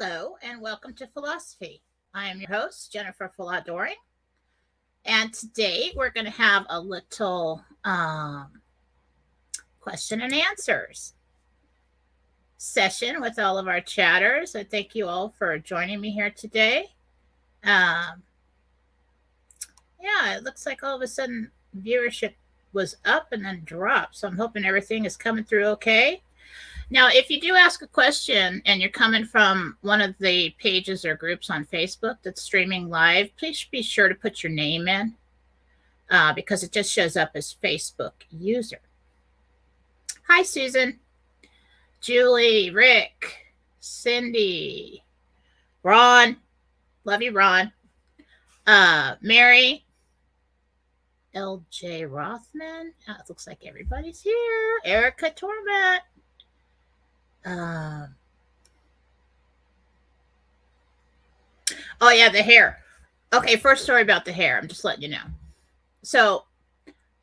Hello and welcome to Fallawsophy. I am your host, Jennifer Fallaw-Doering, and today we're going to have a little question and answers session with all of our chatters. I thank you all for joining me here today. It looks like all of a sudden viewership was up and then dropped, so I'm hoping everything is coming through okay. Now, if you do ask a question and you're coming from one of the pages or groups on Facebook that's streaming live, please be sure to put your name in because it just shows up as Facebook user. Hi, Susan, Julie, Rick, Cindy, Ron. Love you, Ron. Mary, LJ Rothman. It looks like everybody's here. Erica Torment. Oh yeah, the hair. Okay, first story about the hair. I'm just letting you know. So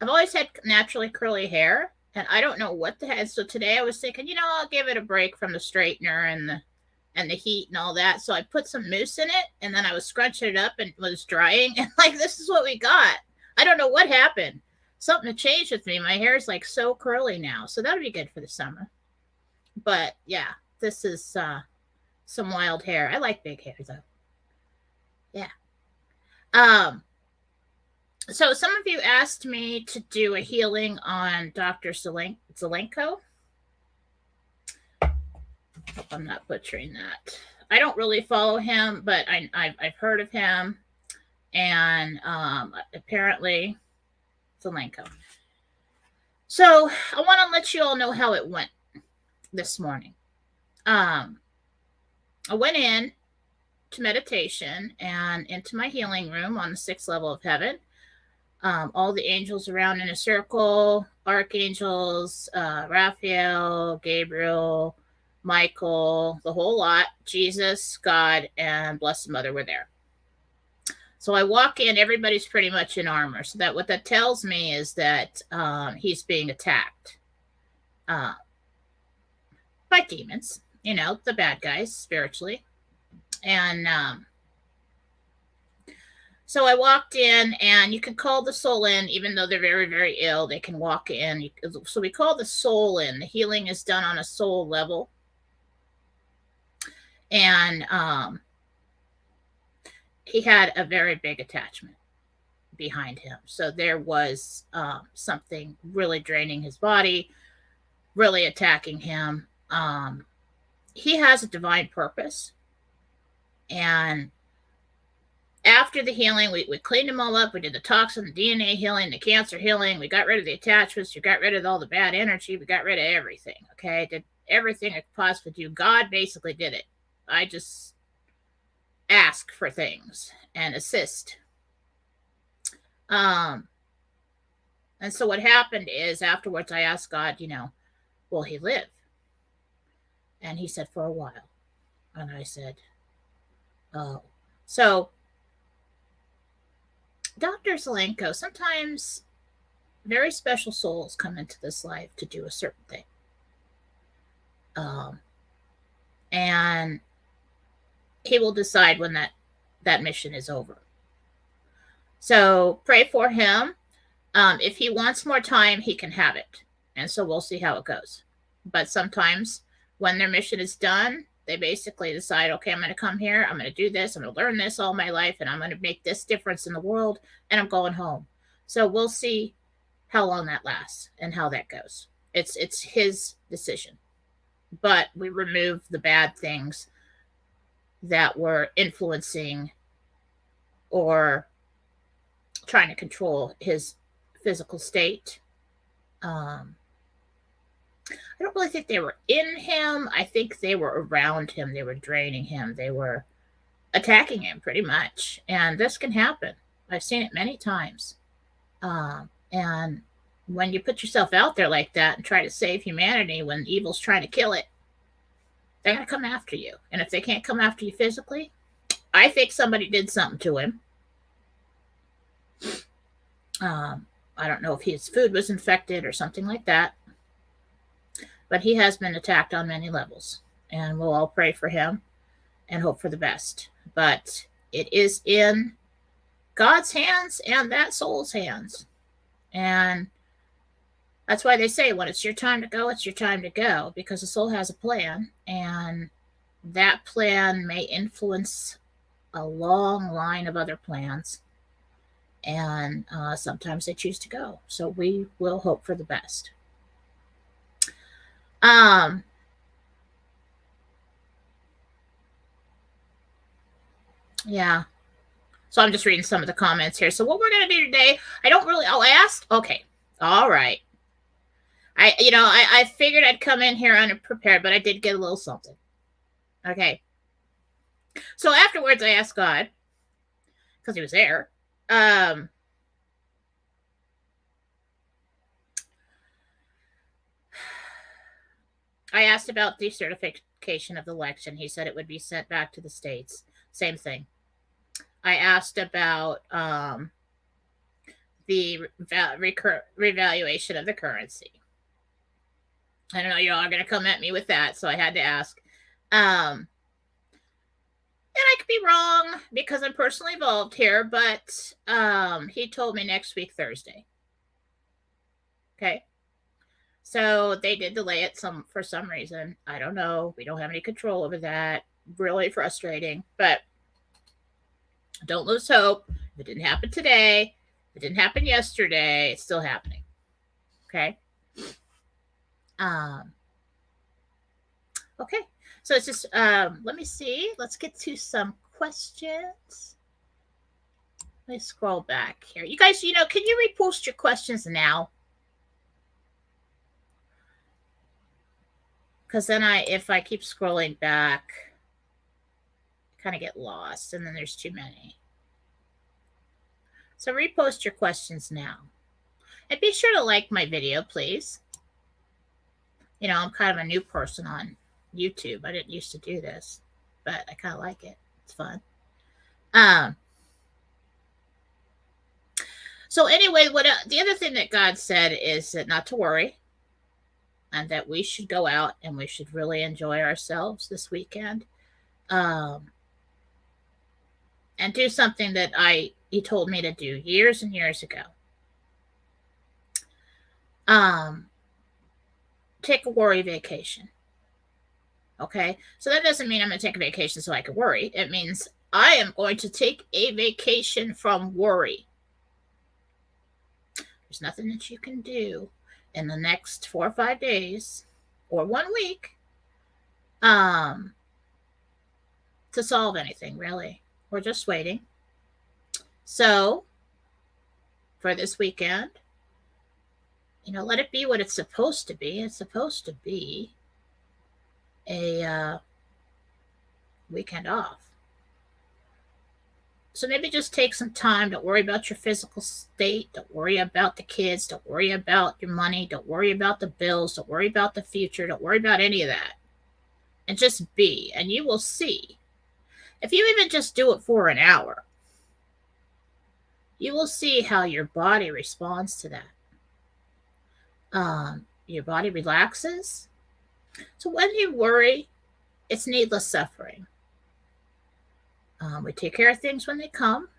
I've always had naturally curly hair, and I don't know what the heck. So today I was thinking, I'll give it a break from the straightener and the heat and all that. So I put some mousse in it, and then I was scrunching it up and it was drying, and this is what we got. I don't know what happened. Something changed with me. My hair is so curly now, so that'll be good for the summer. But yeah, this is some wild hair. I like big hair though. Yeah. So some of you asked me to do a healing on Dr. Zelenko. Hope I'm not butchering that. I don't really follow him, but I've heard of him, and apparently Zelenko. So I want to let you all know how it went this morning. I went in to meditation and into my healing room on the 6th level of heaven. All the angels around in a circle, archangels, Raphael, Gabriel, Michael, the whole lot, Jesus, God, and Blessed Mother were there. So I walk in, everybody's pretty much in armor. So that what that tells me is that he's being attacked by demons, the bad guys spiritually. And so I walked in, and you can call the soul in, even though they're very, very ill. They can walk in. So we call the soul in. The healing is done on a soul level. And he had a very big attachment behind him. So there was something really draining his body, really attacking him. He has a divine purpose. And after the healing, we cleaned him all up. We did the toxin, the DNA healing, the cancer healing. We got rid of the attachments. We got rid of all the bad energy. We got rid of everything. Okay. Did everything I could possibly do. God basically did it. I just ask for things and assist. And so what happened is afterwards I asked God, will he live? And he said, for a while. And I said, oh. So Dr. Zelenko, sometimes very special souls come into this life to do a certain thing. And he will decide when that mission is over. So pray for him. If he wants more time, he can have it. And so we'll see how it goes. But sometimes when their mission is done, they basically decide, okay, I'm going to come here. I'm going to do this. I'm going to learn this all my life. And I'm going to make this difference in the world. And I'm going home. So we'll see how long that lasts and how that goes. It's his decision. But we remove the bad things that were influencing or trying to control his physical state. I don't really think they were in him. I think they were around him. They were draining him. They were attacking him pretty much. And this can happen. I've seen it many times. And when you put yourself out there like that and try to save humanity when evil's trying to kill it, they're going to come after you. And if they can't come after you physically, I think somebody did something to him. I don't know if his food was infected or something like that. But he has been attacked on many levels. And we'll all pray for him. and hope for the best. But it is in God's hands and that soul's hands. And that's why they say when it's your time to go, it's your time to go, because the soul has a plan, and that plan may influence a long line of other plans. And sometimes they choose to go. So we will hope for the best. Yeah. So I'm just reading some of the comments here. So what we're going to do today, I asked. Okay. All right. I figured I'd come in here unprepared, but I did get a little something. Okay. So afterwards I asked God, because he was there. I asked about the certification of the election. He said it would be sent back to the states. Same thing. I asked about the revaluation of the currency. I don't know, you're all going to come at me with that, so I had to ask. And I could be wrong because I'm personally involved here, but he told me next week, Thursday. Okay. So they did delay it for some reason. I don't know. We don't have any control over that. Really frustrating, but don't lose hope. If it didn't happen today, if it didn't happen yesterday, it's still happening. Okay. Okay. So it's just, let me see. Let's get to some questions. Let me scroll back here. You guys, can you repost your questions now? Because then if I keep scrolling back, I kind of get lost, and then there's too many. So repost your questions now. And be sure to like my video, please. I'm kind of a new person on YouTube. I didn't used to do this, but I kind of like it. It's fun. So anyway, the other thing that God said is that not to worry, and that we should go out and we should really enjoy ourselves this weekend, and do something that he told me to do years and years ago. Take a worry vacation. Okay, so that doesn't mean I'm going to take a vacation so I can worry. It means I am going to take a vacation from worry. There's nothing that you can do in the next 4 or 5 days or 1 week to solve anything, really. We're just waiting. So for this weekend, let it be what it's supposed to be. It's supposed to be a weekend off. So maybe just take some time. Don't worry about your physical state. Don't worry about the kids. Don't worry about your money. Don't worry about the bills. Don't worry about the future. Don't worry about any of that. And just be. And you will see. If you even just do it for an hour, you will see how your body responds to that. Your body relaxes. So when you worry, it's needless suffering. We take care of things when they come.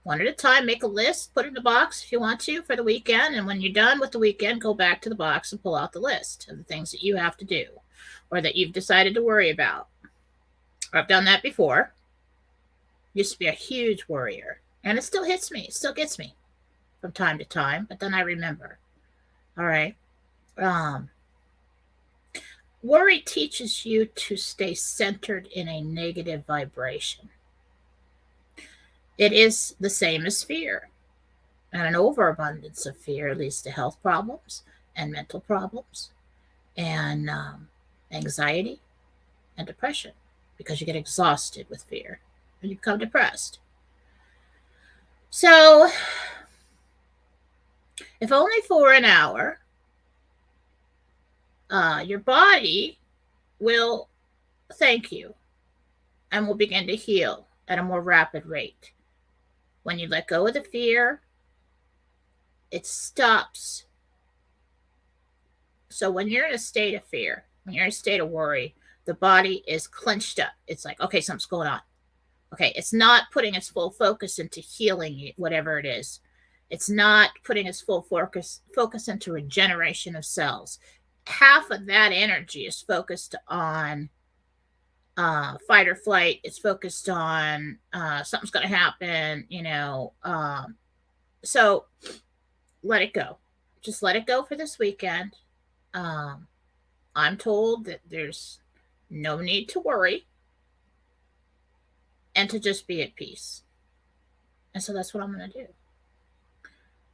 One at a time, make a list, put it in the box if you want to for the weekend. And when you're done with the weekend, go back to the box and pull out the list of the things that you have to do or that you've decided to worry about. I've done that before. Used to be a huge worrier. And it still hits me. It still gets me from time to time. But then I remember. All right. Worry teaches you to stay centered in a negative vibration. It is the same as fear. And an overabundance of fear leads to health problems and mental problems and anxiety and depression because you get exhausted with fear and you become depressed. So, if only for an hour, your body will thank you and will begin to heal at a more rapid rate. When you let go of the fear, it stops. So when you're in a state of fear, when you're in a state of worry, The body is clenched up. It's like, okay, something's going on. Okay, it's not putting its full focus into healing whatever it is. It's not putting its full focus into regeneration of cells. Half of that energy is focused on fight or flight. It's focused on something's going to happen, so let it go. Just let it go for this weekend. I'm told that there's no need to worry and to just be at peace. And so that's what I'm going to do.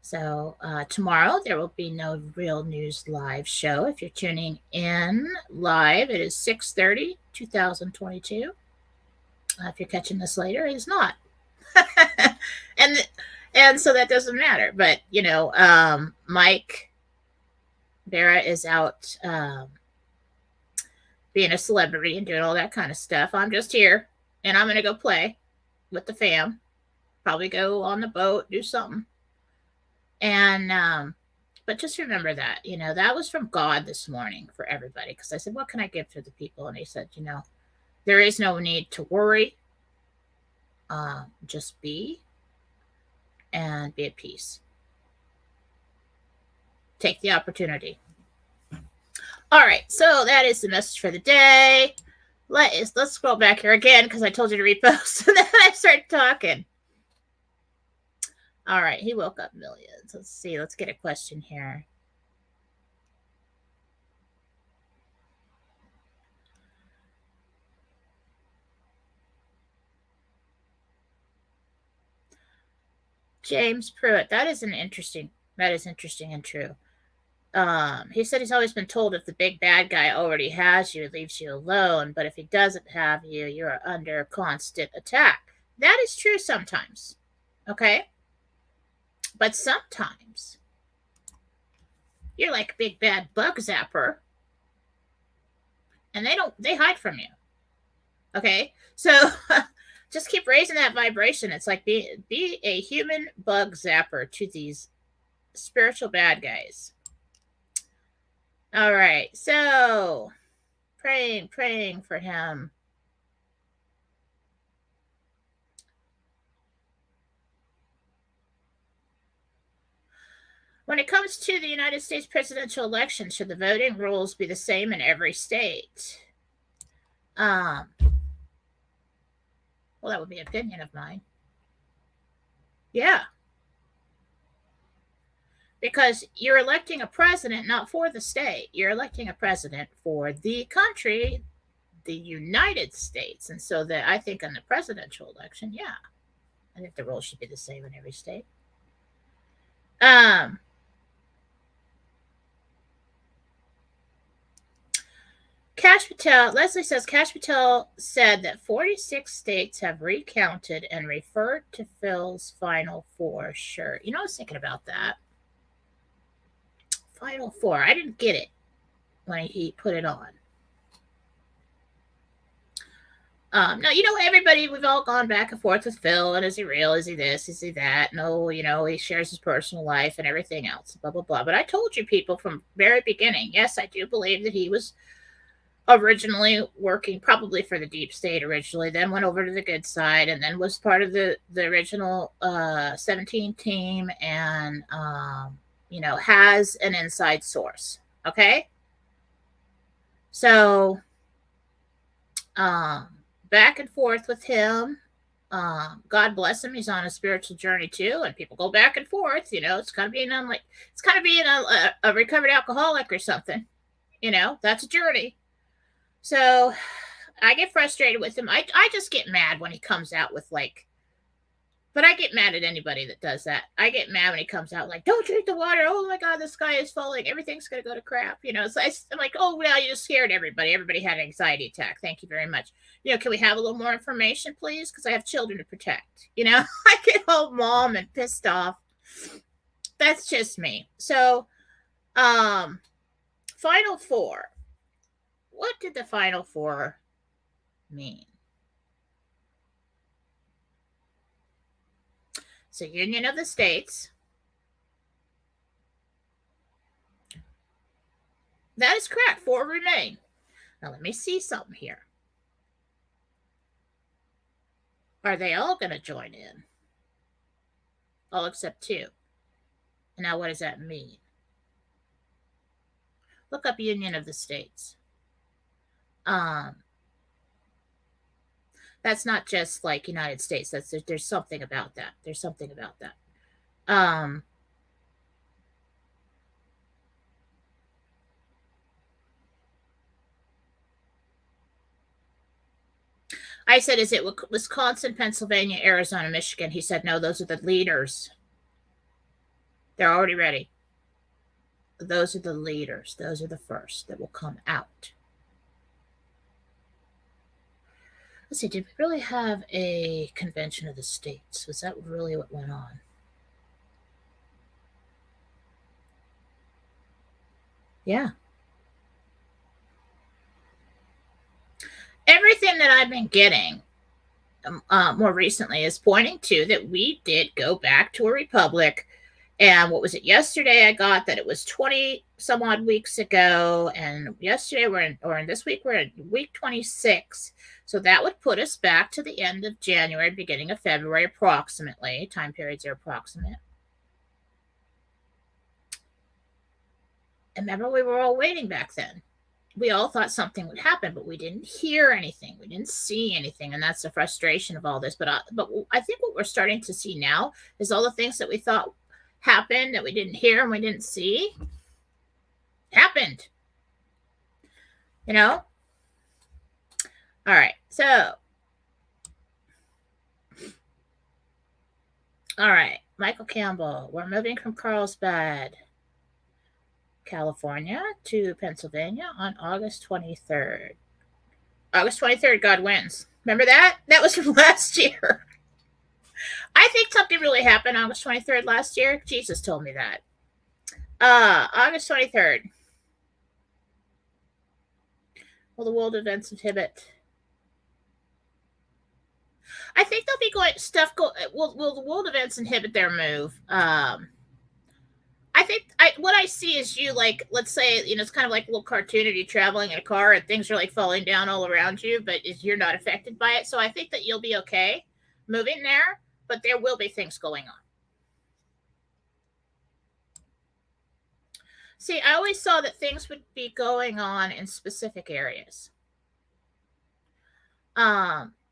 So tomorrow there will be no Real News Live show. If you're tuning in live, it is 6:30, 2022. If you're catching this later, it is not. and so that doesn't matter. But, Mike Vera is out being a celebrity and doing all that kind of stuff. I'm just here, and I'm going to go play with the fam. Probably go on the boat, do something. And but just remember that, that was from God this morning for everybody. Because I said, what can I give to the people? And he said, there is no need to worry. Just be and be at peace. Take the opportunity. All right, so that is the message for the day. Let's scroll back here again because I told you to repost, and then I started talking. All right, he woke up millions. Let's see. Let's get a question here. James Pruitt. That is interesting and true. He said he's always been told if the big bad guy already has you, leaves you alone. But if he doesn't have you, you're under constant attack. That is true sometimes. Okay? But sometimes you're like a big bad bug zapper, and they hide from you. Okay? So just keep raising that vibration. It's like be a human bug zapper to these spiritual bad guys. All right. So praying for him. When it comes to the United States presidential election, should the voting rules be the same in every state? Well, that would be an opinion of mine. Yeah. Because you're electing a president not for the state. You're electing a president for the country, the United States. And so that I think in the presidential election, yeah, I think the rules should be the same in every state. Cash Patel, Leslie says, Cash Patel said that 46 states have recounted and referred to Phil's Final Four shirt. I was thinking about that. Final Four. I didn't get it when he put it on. Now, everybody, we've all gone back and forth with Phil, and is he real? Is he this? Is he that? No, he shares his personal life and everything else, blah, blah, blah. But I told you people from very beginning, yes, I do believe that he was originally working probably for the deep state originally, then went over to the good side, and then was part of the original 17 team, and has an inside source. Okay, so back and forth with him. God bless him, he's on a spiritual journey too, and people go back and forth. It's kind of being a recovered alcoholic or something. That's a journey. So I get frustrated with him. I just get mad when he comes out with but I get mad at anybody that does that. I get mad when he comes out like, don't drink the water. Oh my God, the sky is falling. Everything's going to go to crap. So I'm like, oh, well, you just scared everybody. Everybody had an anxiety attack. Thank you very much. Can we have a little more information, please? Because I have children to protect. I get all mom and pissed off. That's just me. So, Final Four. What did the Final Four mean? It's a union of the states. That is correct. 4 remain. Now, let me see something here. Are they all going to join in? All except two. And now, what does that mean? Look up Union of the States. That's not just like United States. There's something about that. There's something about that. I said, is it Wisconsin, Pennsylvania, Arizona, Michigan? He said, no, those are the leaders. They're already ready. Those are the leaders. Those are the first that will come out. Let's see, did we really have a convention of the states? Was that really what went on? Yeah. Everything that I've been getting more recently is pointing to that we did go back to a republic. And what was it yesterday? I got that it was 20 some odd weeks ago. And yesterday this week, we're in week 26. So that would put us back to the end of January, beginning of February, approximately. Time periods are approximate. And remember, we were all waiting back then. We all thought something would happen, but we didn't hear anything. We didn't see anything. And that's the frustration of all this. But I think what we're starting to see now is all the things that we thought happened that we didn't hear and we didn't see happened. You know? All right. So, all right. Michael Campbell, we're moving from Carlsbad, California to Pennsylvania on August 23rd. August 23rd, God wins. Remember that? That was from last year. I think something really happened August 23rd last year. Jesus told me that. August 23rd. Will the world events inhibit? I think there'll be will the world events inhibit their move? I think what I see is you, like, let's say, it's kind of like a little cartoon of you traveling in a car and things are like falling down all around you, but you're not affected by it. So I think that you'll be okay moving there, but there will be things going on. See, I always saw that things would be going on in specific areas.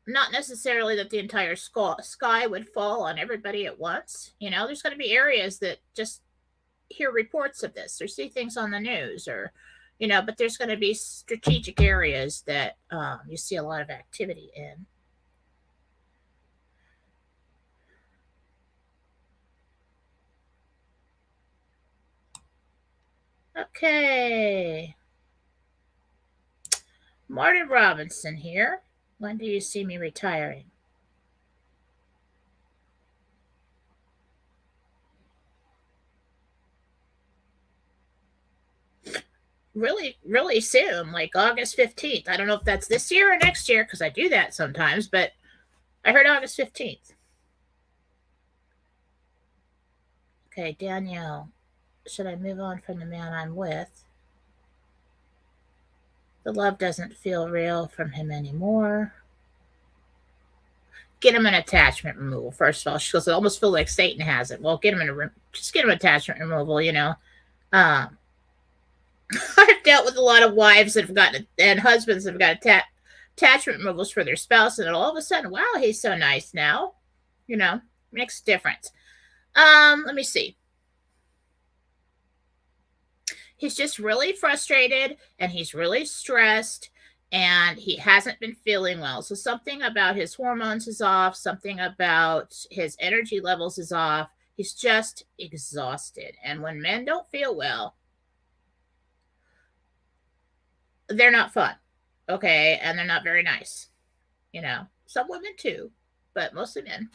Not necessarily that the entire sky would fall on everybody at once. There's going to be areas that just hear reports of this or see things on the news or, but there's going to be strategic areas that you see a lot of activity in. Okay. Martin Robinson here. When do you see me retiring? Really, really soon, like August 15th. I don't know if that's this year or next year because I do that sometimes, but I heard August 15th. Okay, Danielle. Should I move on from the man I'm with? The love doesn't feel real from him anymore. Get him an attachment removal. First of all, she goes, "I almost feel like Satan has it." Well, get him attachment removal. I've dealt with a lot of wives that have gotten and husbands that have got attachment removals for their spouse, and all of a sudden, wow, he's so nice now. Makes a difference. Let me see. He's just really frustrated and he's really stressed and he hasn't been feeling well. So something about his hormones is off, something about his energy levels is off. He's just exhausted. And when men don't feel well, they're not fun. Okay. And they're not very nice. Some women too, but mostly men.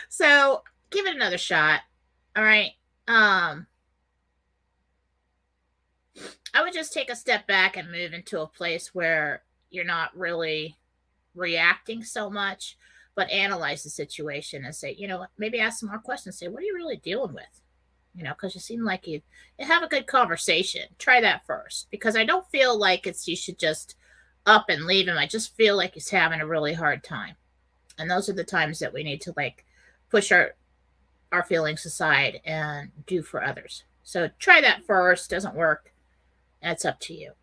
So give it another shot. All right. I would just take a step back and move into a place where you're not really reacting so much, but analyze the situation and say, maybe ask some more questions. Say, what are you really dealing with? because you seem like you have a good conversation. Try that first, because I don't feel like you should just up and leave him. I just feel like he's having a really hard time. And those are the times that we need to push our feelings aside and do for others. So try that first. Doesn't work, that's up to you.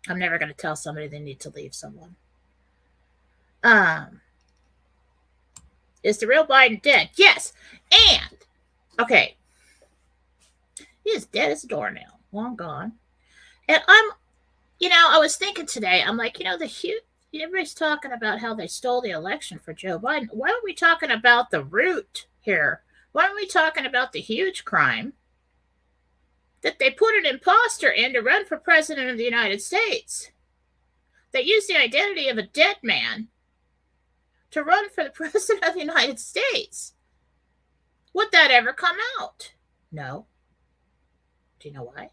I'm never going to tell somebody they need to leave someone. Is the real Biden dead? Yes. And okay, he is dead as a doornail, long gone. And I was thinking today, I'm like, everybody's talking about how they stole the election for Joe Biden. Why aren't we talking about the root here? Why aren't we talking about the huge crime that they put an imposter in to run for president of the United States? They used the identity of a dead man to run for the president of the United States. Would that ever come out? No. Do you know why?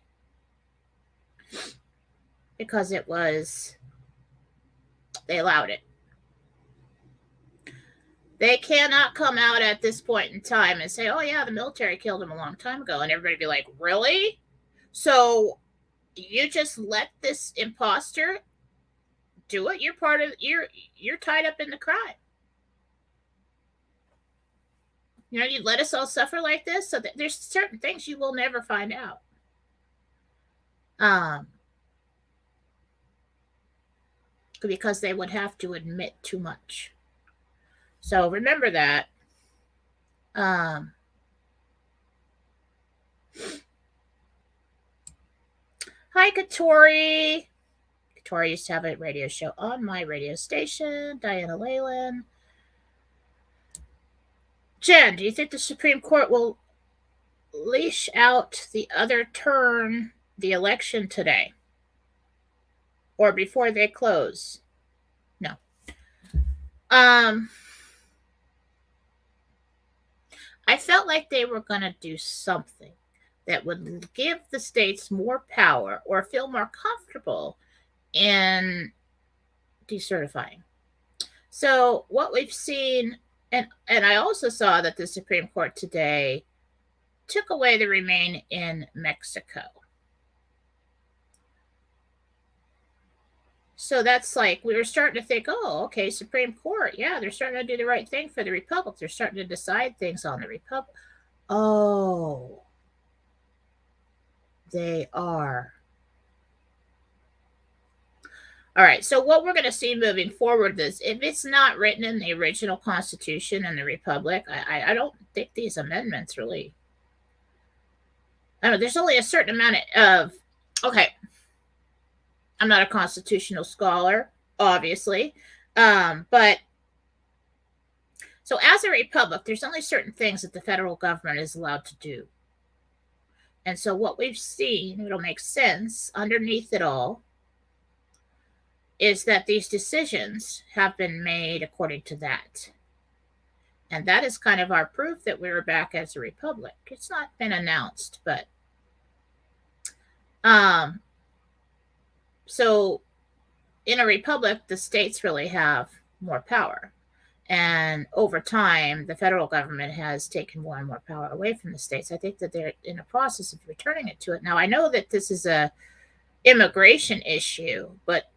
Because they allowed it. They cannot come out at this point in time and say, oh yeah, the military killed him a long time ago. And everybody be like, really? So you just let this imposter do it? You're tied up in the crime. You let us all suffer like this? So there's certain things you will never find out. Because they would have to admit too much. So remember that. Hi, Katori. Katori used to have a radio show on my radio station. Diana Leyland. Jen, do you think the Supreme Court will leash out the other turn the election today? Or before they close? No. I felt like they were going to do something that would give the states more power or feel more comfortable in decertifying. So what we've seen, and I also saw that the Supreme Court today took away the Remain in Mexico. So that's like, we were starting to think, oh, okay, Supreme Court, yeah, they're starting to do the right thing for the Republic. They're starting to decide things on the Republic. Oh, they are. All right, so what we're going to see moving forward is, if it's not written in the original Constitution and the Republic, I don't think these amendments really, I don't know, there's only a certain amount of, okay, I'm not a constitutional scholar, obviously, but so as a republic, there's only certain things that the federal government is allowed to do. And so what we've seen, it'll make sense underneath it all, is that these decisions have been made according to that. And that is kind of our proof that we were back as a republic. It's not been announced, but so in a republic, the states really have more power. And over time, the federal government has taken more and more power away from the states. I think that they're in a process of returning it to it. Now, I know that this is a immigration issue, but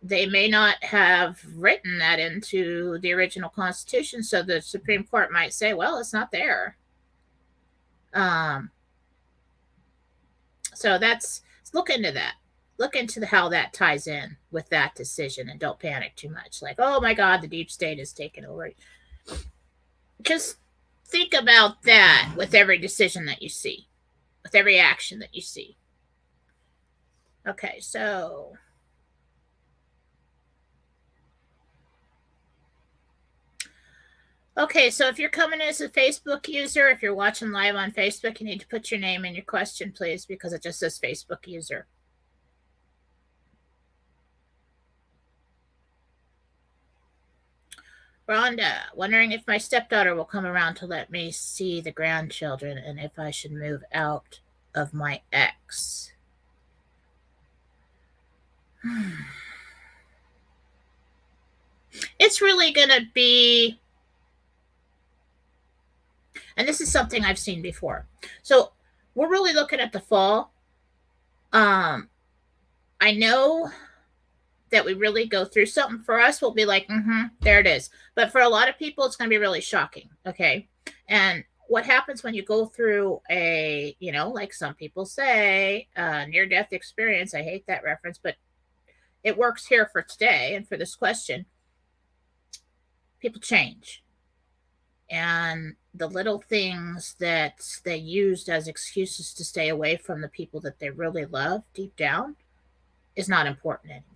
they may not have written that into the original Constitution. So the Supreme Court might say, well, it's not there. So look into that. Look into how that ties in with that decision, and don't panic too much. Like, oh my God, the deep state is taking over. Just think about that with every decision that you see, with every action that you see. Okay, so if you're coming as a Facebook user, if you're watching live on Facebook, you need to put your name and your question, please, because it just says Facebook user. Rhonda, wondering if my stepdaughter will come around to let me see the grandchildren, and if I should move out of my ex. It's really going to be, And this is something I've seen before. So we're really looking at the fall. I know that we really go through something. For us, we'll be like, there it is. But for a lot of people, it's going to be really shocking. Okay. And what happens when you go through a, like some people say, near death experience? I hate that reference, but it works here for today and for this question. People change. And the little things that they used as excuses to stay away from the people that they really love deep down is not important anymore.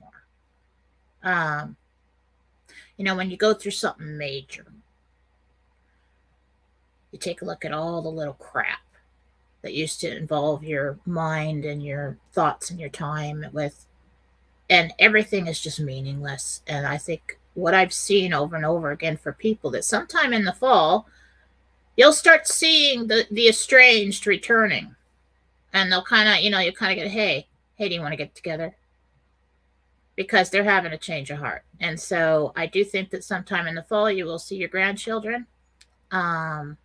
When you go through something major, you take a look at all the little crap that used to involve your mind and your thoughts and your time with, and everything is just meaningless. And I think what I've seen over and over again for people, that sometime in the fall, you'll start seeing the estranged returning. And they'll kind of, you kind of get, hey, do you want to get together? Because they're having a change of heart. And so I do think that sometime in the fall, you will see your grandchildren. I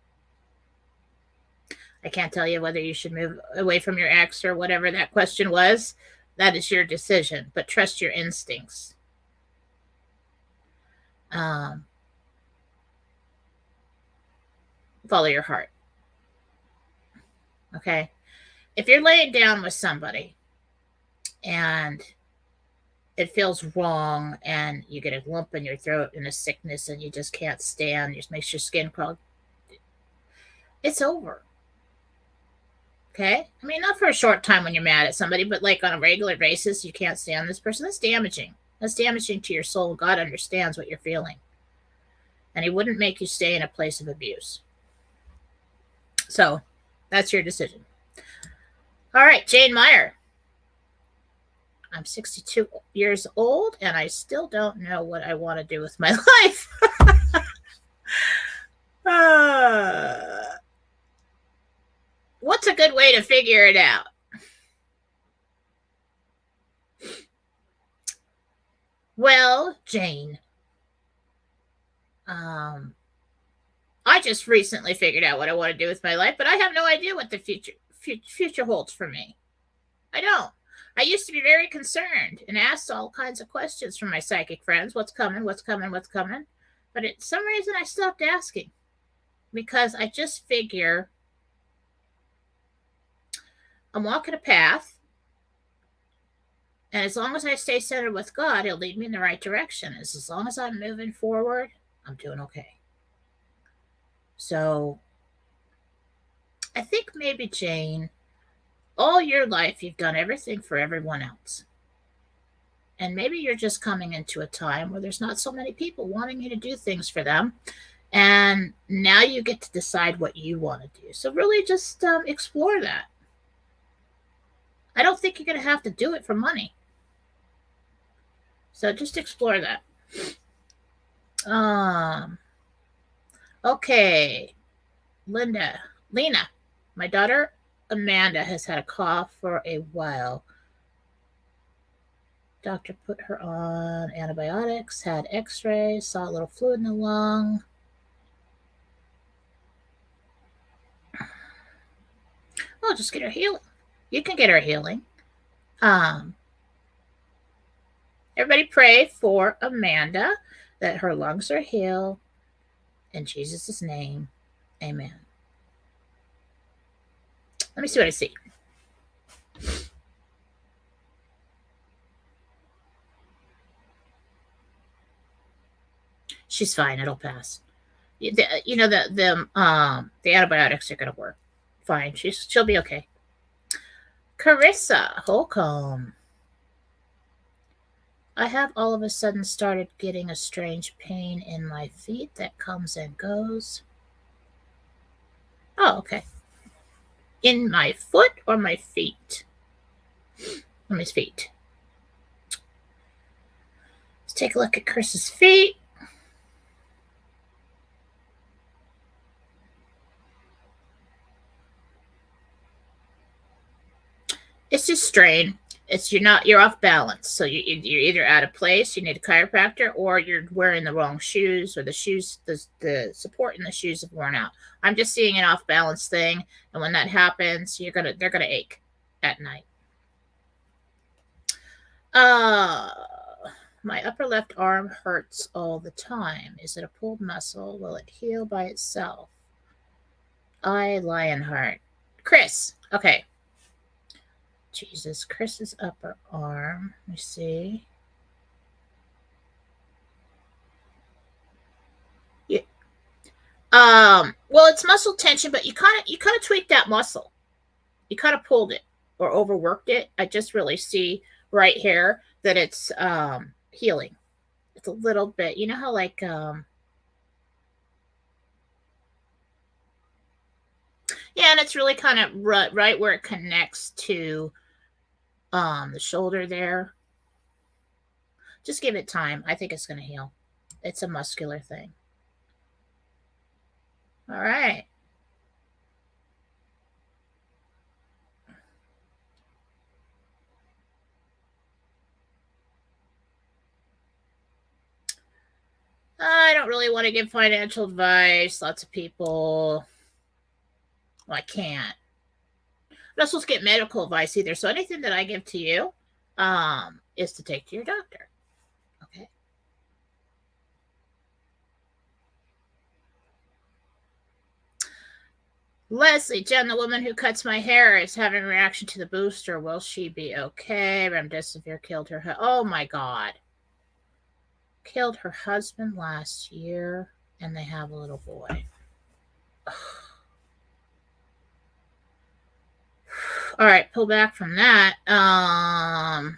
can't tell you whether you should move away from your ex or whatever that question was. That is your decision, but trust your instincts. Follow your heart. Okay. If you're laying down with somebody and it feels wrong and you get a lump in your throat and a sickness and you just can't stand, it just makes your skin crawl, it's over. Okay? I mean, not for a short time when you're mad at somebody, but like on a regular basis, you can't stand this person. That's damaging. That's damaging to your soul. God understands what you're feeling. And he wouldn't make you stay in a place of abuse. So that's your decision. All right, Jane Meyer. I'm 62 years old, and I still don't know what I want to do with my life. What's a good way to figure it out? Well, Jane, I just recently figured out what I want to do with my life, but I have no idea what the future holds for me. I don't. I used to be very concerned and asked all kinds of questions from my psychic friends. What's coming? What's coming? What's coming? But for some reason, I stopped asking because I just figure I'm walking a path, and as long as I stay centered with God, he'll lead me in the right direction. As long as I'm moving forward, I'm doing okay. So I think maybe, Jane, all your life you've done everything for everyone else. And maybe you're just coming into a time where there's not so many people wanting you to do things for them. And now you get to decide what you want to do. So really just explore that. I don't think you're going to have to do it for money. So just explore that. Okay. Lena, my daughter Amanda has had a cough for a while. Doctor put her on antibiotics, had x-rays, saw a little fluid in the lung. Well, just get her healing. You can get her healing. Everybody pray for Amanda that her lungs are healed. In Jesus' name, amen. Let me see what I see. She's fine. It'll pass. The antibiotics are going to work fine. She'll be okay. Carissa Holcomb. I have all of a sudden started getting a strange pain in my feet that comes and goes. Oh, okay. In my foot or my feet? On his feet. Let's take a look at Chris's feet. It's just strain. You're off balance. So you're either out of place, you need a chiropractor, or you're wearing the wrong shoes, or the support in the shoes have worn out. I'm just seeing an off balance thing, and when that happens, they're gonna ache at night. My upper left arm hurts all the time. Is it a pulled muscle? Will it heal by itself? Lionheart. Chris. Okay. Jesus, Chris's upper arm. Let me see. Yeah. Well, it's muscle tension, but you kind of tweaked that muscle. You kind of pulled it or overworked it. I just really see right here that it's healing. It's a little bit. You know how like yeah, and it's really kind of right where it connects to the shoulder there. Just give it time. I think it's going to heal. It's a muscular thing. All right. I don't really want to give financial advice. Lots of people. Well, I can't. I'm not supposed to get medical advice either. So anything that I give to you is to take to your doctor. Okay. Leslie, Jen, the woman who cuts my hair, is having a reaction to the booster. Will she be okay? Remdesivir killed her. Oh my God. Killed her husband last year, and they have a little boy. All right, pull back from that. I'm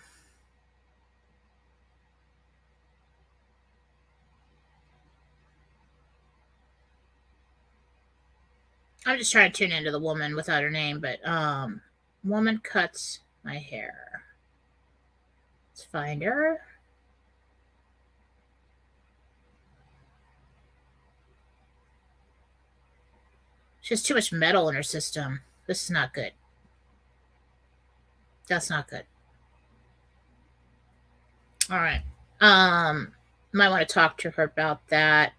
just trying to tune into the woman without her name, but woman cuts my hair. Let's find her. She has too much metal in her system. This is not good. That's not good. All right. Might want to talk to her about that.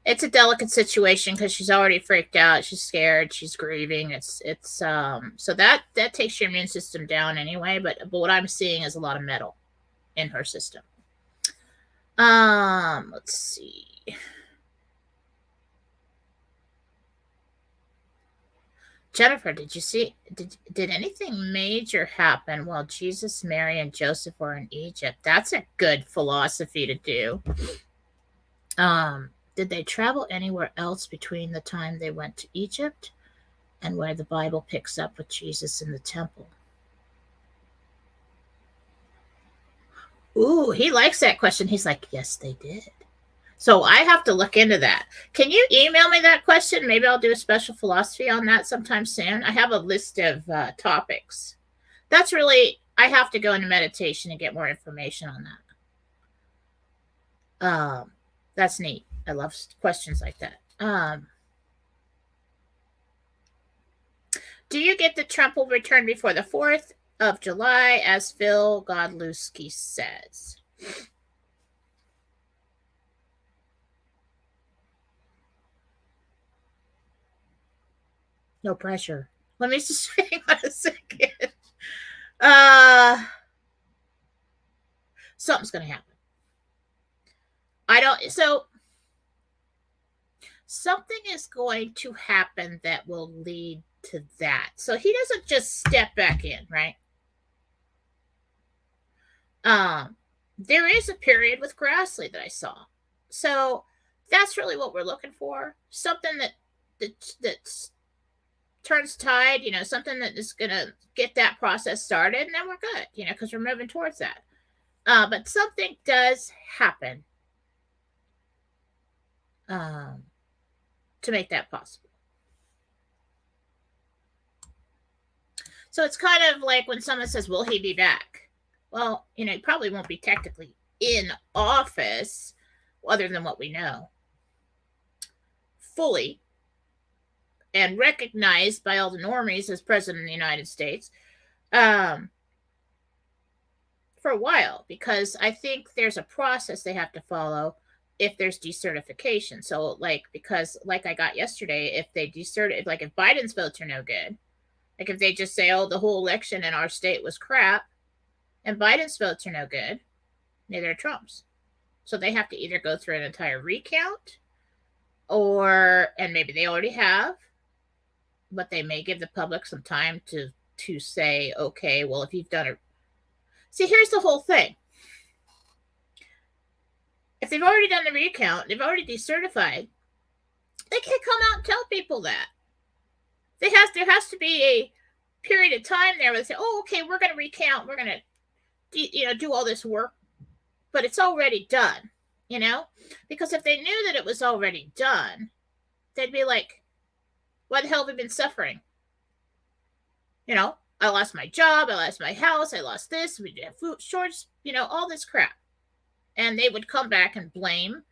It's a delicate situation because she's already freaked out. She's scared. She's grieving. It's so that takes your immune system down anyway. But what I'm seeing is a lot of metal in her system. Let's see. Jennifer, did you see? Did anything major happen while Jesus, Mary, and Joseph were in Egypt? That's a good philosophy to do. Did they travel anywhere else between the time they went to Egypt and where the Bible picks up with Jesus in the temple? Ooh, he likes that question. He's like, yes, they did. So I have to look into that. Can you email me that question? Maybe I'll do a special philosophy on that sometime soon. I have a list of topics. That's really, I have to go into meditation and get more information on that. That's neat. I love questions like that. Do you get the Trump will return before the 4th of July, as Phil Godlewski says? No pressure. Let me just hang on a second. Something's going to happen. Something is going to happen that will lead to that. So he doesn't just step back in, right? There is a period with Grassley that I saw. So that's really what we're looking for. Something that turns tide, something that is going to get that process started, and then we're good, because we're moving towards that. But something does happen to make that possible. So it's kind of like when someone says, will he be back? Well, he probably won't be technically in office, other than what we know, fully, and recognized by all the normies as president of the United States. for a while, because I think there's a process they have to follow if there's decertification. So, like, because like I got yesterday, if they decertify, like if Biden's votes are no good, like if they just say, oh, the whole election in our state was crap, and Biden's votes are no good, neither are Trump's. So they have to either go through an entire recount, and maybe they already have, but they may give the public some time to say, okay, well, if you've done it. See, here's the whole thing. If they've already done the recount, they've already decertified, they can't come out and tell people that. There has to be a period of time there where they say, oh, okay, we're going to recount, we're going to do all this work, but it's already done, because if they knew that it was already done, they'd be like, why the hell have we been suffering? I lost my job, I lost my house, I lost this, we have food shortage, all this crap. And they would come back and blame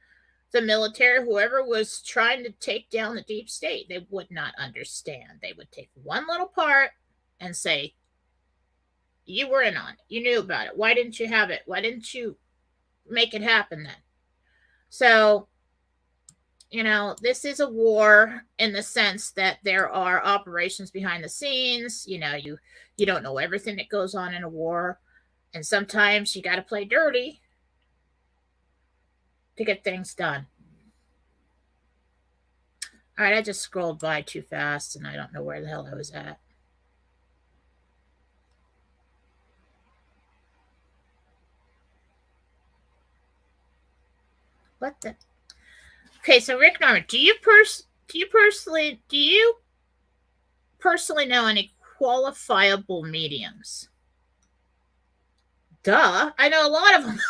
the military, whoever was trying to take down the deep state. They would not understand. They would take one little part and say, you were in on it. You knew about it. Why didn't you have it? Why didn't you make it happen then? So, this is a war in the sense that there are operations behind the scenes. You don't know everything that goes on in a war. And sometimes you got to play dirty to get things done. All right, I just scrolled by too fast and I don't know where the hell I was at. What the? Okay, so Rick Norman, do you personally know any qualifiable mediums? Duh, I know a lot of them.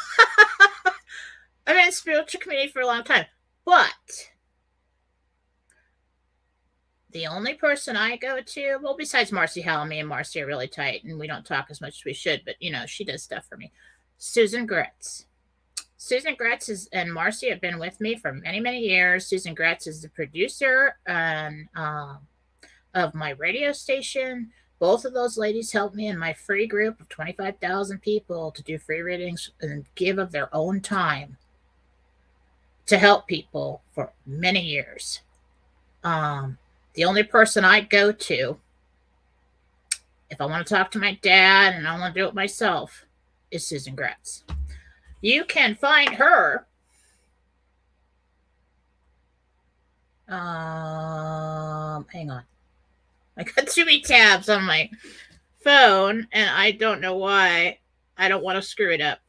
I've been in the spiritual community for a long time, but the only person I go to, well, besides Marcy Howell, me and Marcy are really tight, and we don't talk as much as we should, but, she does stuff for me. Susan Gretz. Susan Gretz and Marcy have been with me for many, many years. Susan Gretz is the producer of my radio station. Both of those ladies helped me in my free group of 25,000 people to do free readings and give of their own time to help people for many years. The only person I go to, if I want to talk to my dad and I want to do it myself, is Susan Gretz. You can find her. Hang on. I got too many tabs on my phone, and I don't know why. I don't want to screw it up.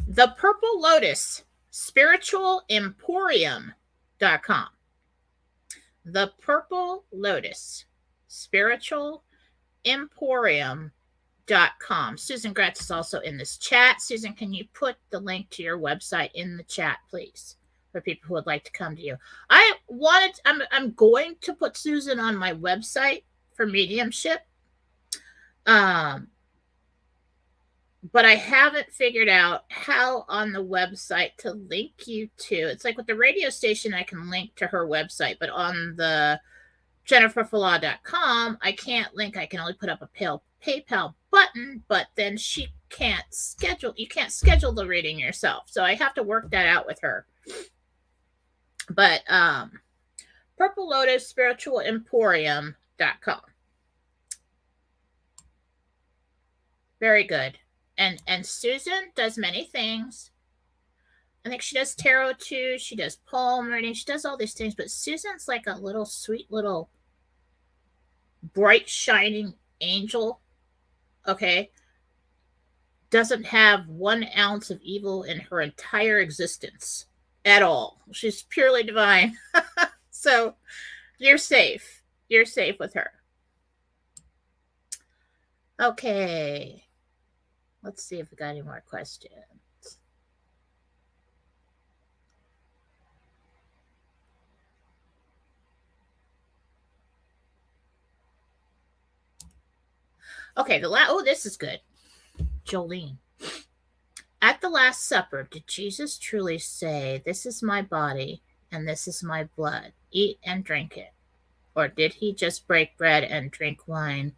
The Purple Lotus, spiritualemporium.com. The Purple Lotus, spiritualemporium.com. Susan Gretz is also in this chat. Susan, can you put the link to your website in the chat, please, for people who would like to come to you? I'm going to put Susan on my website for mediumship. But I haven't figured out how on the website to link you to. It's like with the radio station, I can link to her website, but on the JenniferFallaw.com, I can't link. I can only put up a PayPal button, but then she can't schedule. You can't schedule the reading yourself. So I have to work that out with her. But Purple Lotus, spiritualemporium.com. Very good. And Susan does many things. I think she does tarot too. She does palm reading. She does all these things. But Susan's like a little sweet little bright shining angel. Okay. Doesn't have 1 ounce of evil in her entire existence at all. She's purely divine. So you're safe. You're safe with her. Okay. Let's see if we got any more questions. Okay, this is good. Jolene. At the Last Supper, did Jesus truly say, "This is my body and this is my blood. Eat and drink it. Or did he just break bread and drink wine?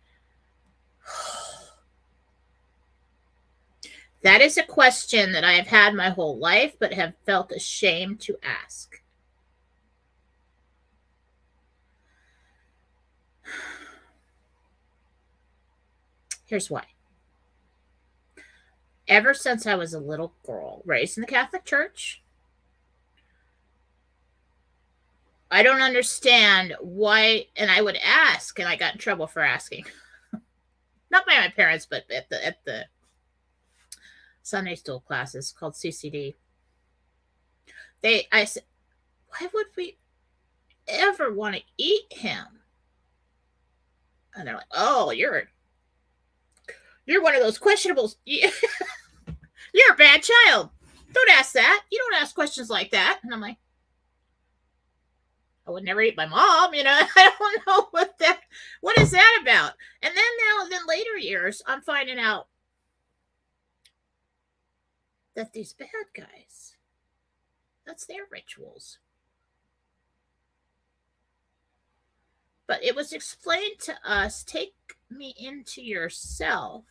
That is a question that I have had my whole life, but have felt ashamed to ask. Here's why. Ever since I was a little girl, raised in the Catholic Church, I don't understand why, and I would ask, and I got in trouble for asking. Not by my parents, but at the Sunday school classes called CCD. I said, why would we ever want to eat him? And they're like, oh, you're one of those questionables. You're a bad child. Don't ask that. You don't ask questions like that. And I'm like, I would never eat my mom, I don't know what is that about? And then later years, I'm finding out that these bad guys, that's their rituals. But it was explained to us, take me into yourself,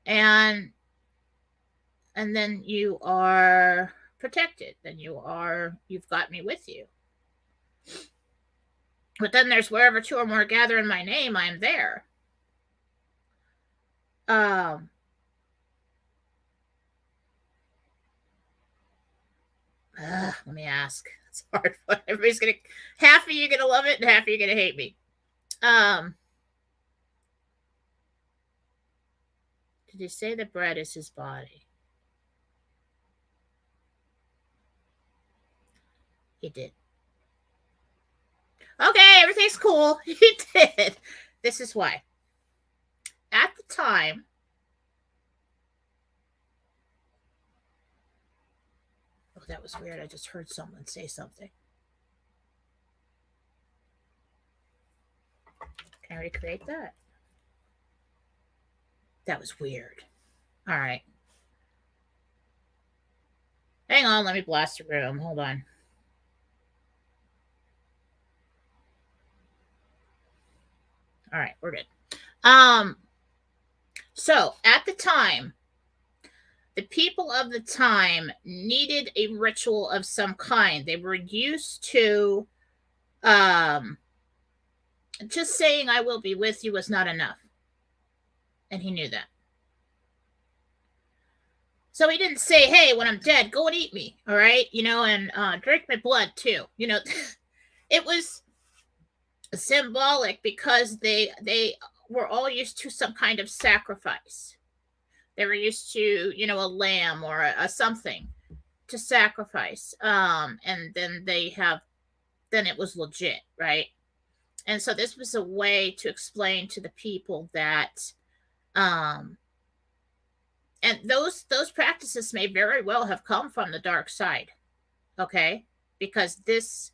and then you are protected, then you've got me with you. But then there's wherever two or more gather in my name, I am there. Let me ask. It's hard. Everybody's half of you gonna love it and half of you gonna hate me. Did he say the bread is his body? He did. Okay, everything's cool. He did. This is why. At the time, oh, that was weird. I just heard someone say something. Can I recreate that? That was weird. All right. Hang on, let me blast the room. Hold on. All right, we're good. So at the time, the people of the time needed a ritual of some kind. They were used to just saying, I will be with you was not enough. And he knew that. So he didn't say, hey, when I'm dead, go and eat me. All right. And drink my blood too. It was symbolic because they were all used to some kind of sacrifice. They were used to, a lamb or a something to sacrifice. And then then it was legit, right? And so this was a way to explain to the people that, and those practices may very well have come from the dark side, okay? Because this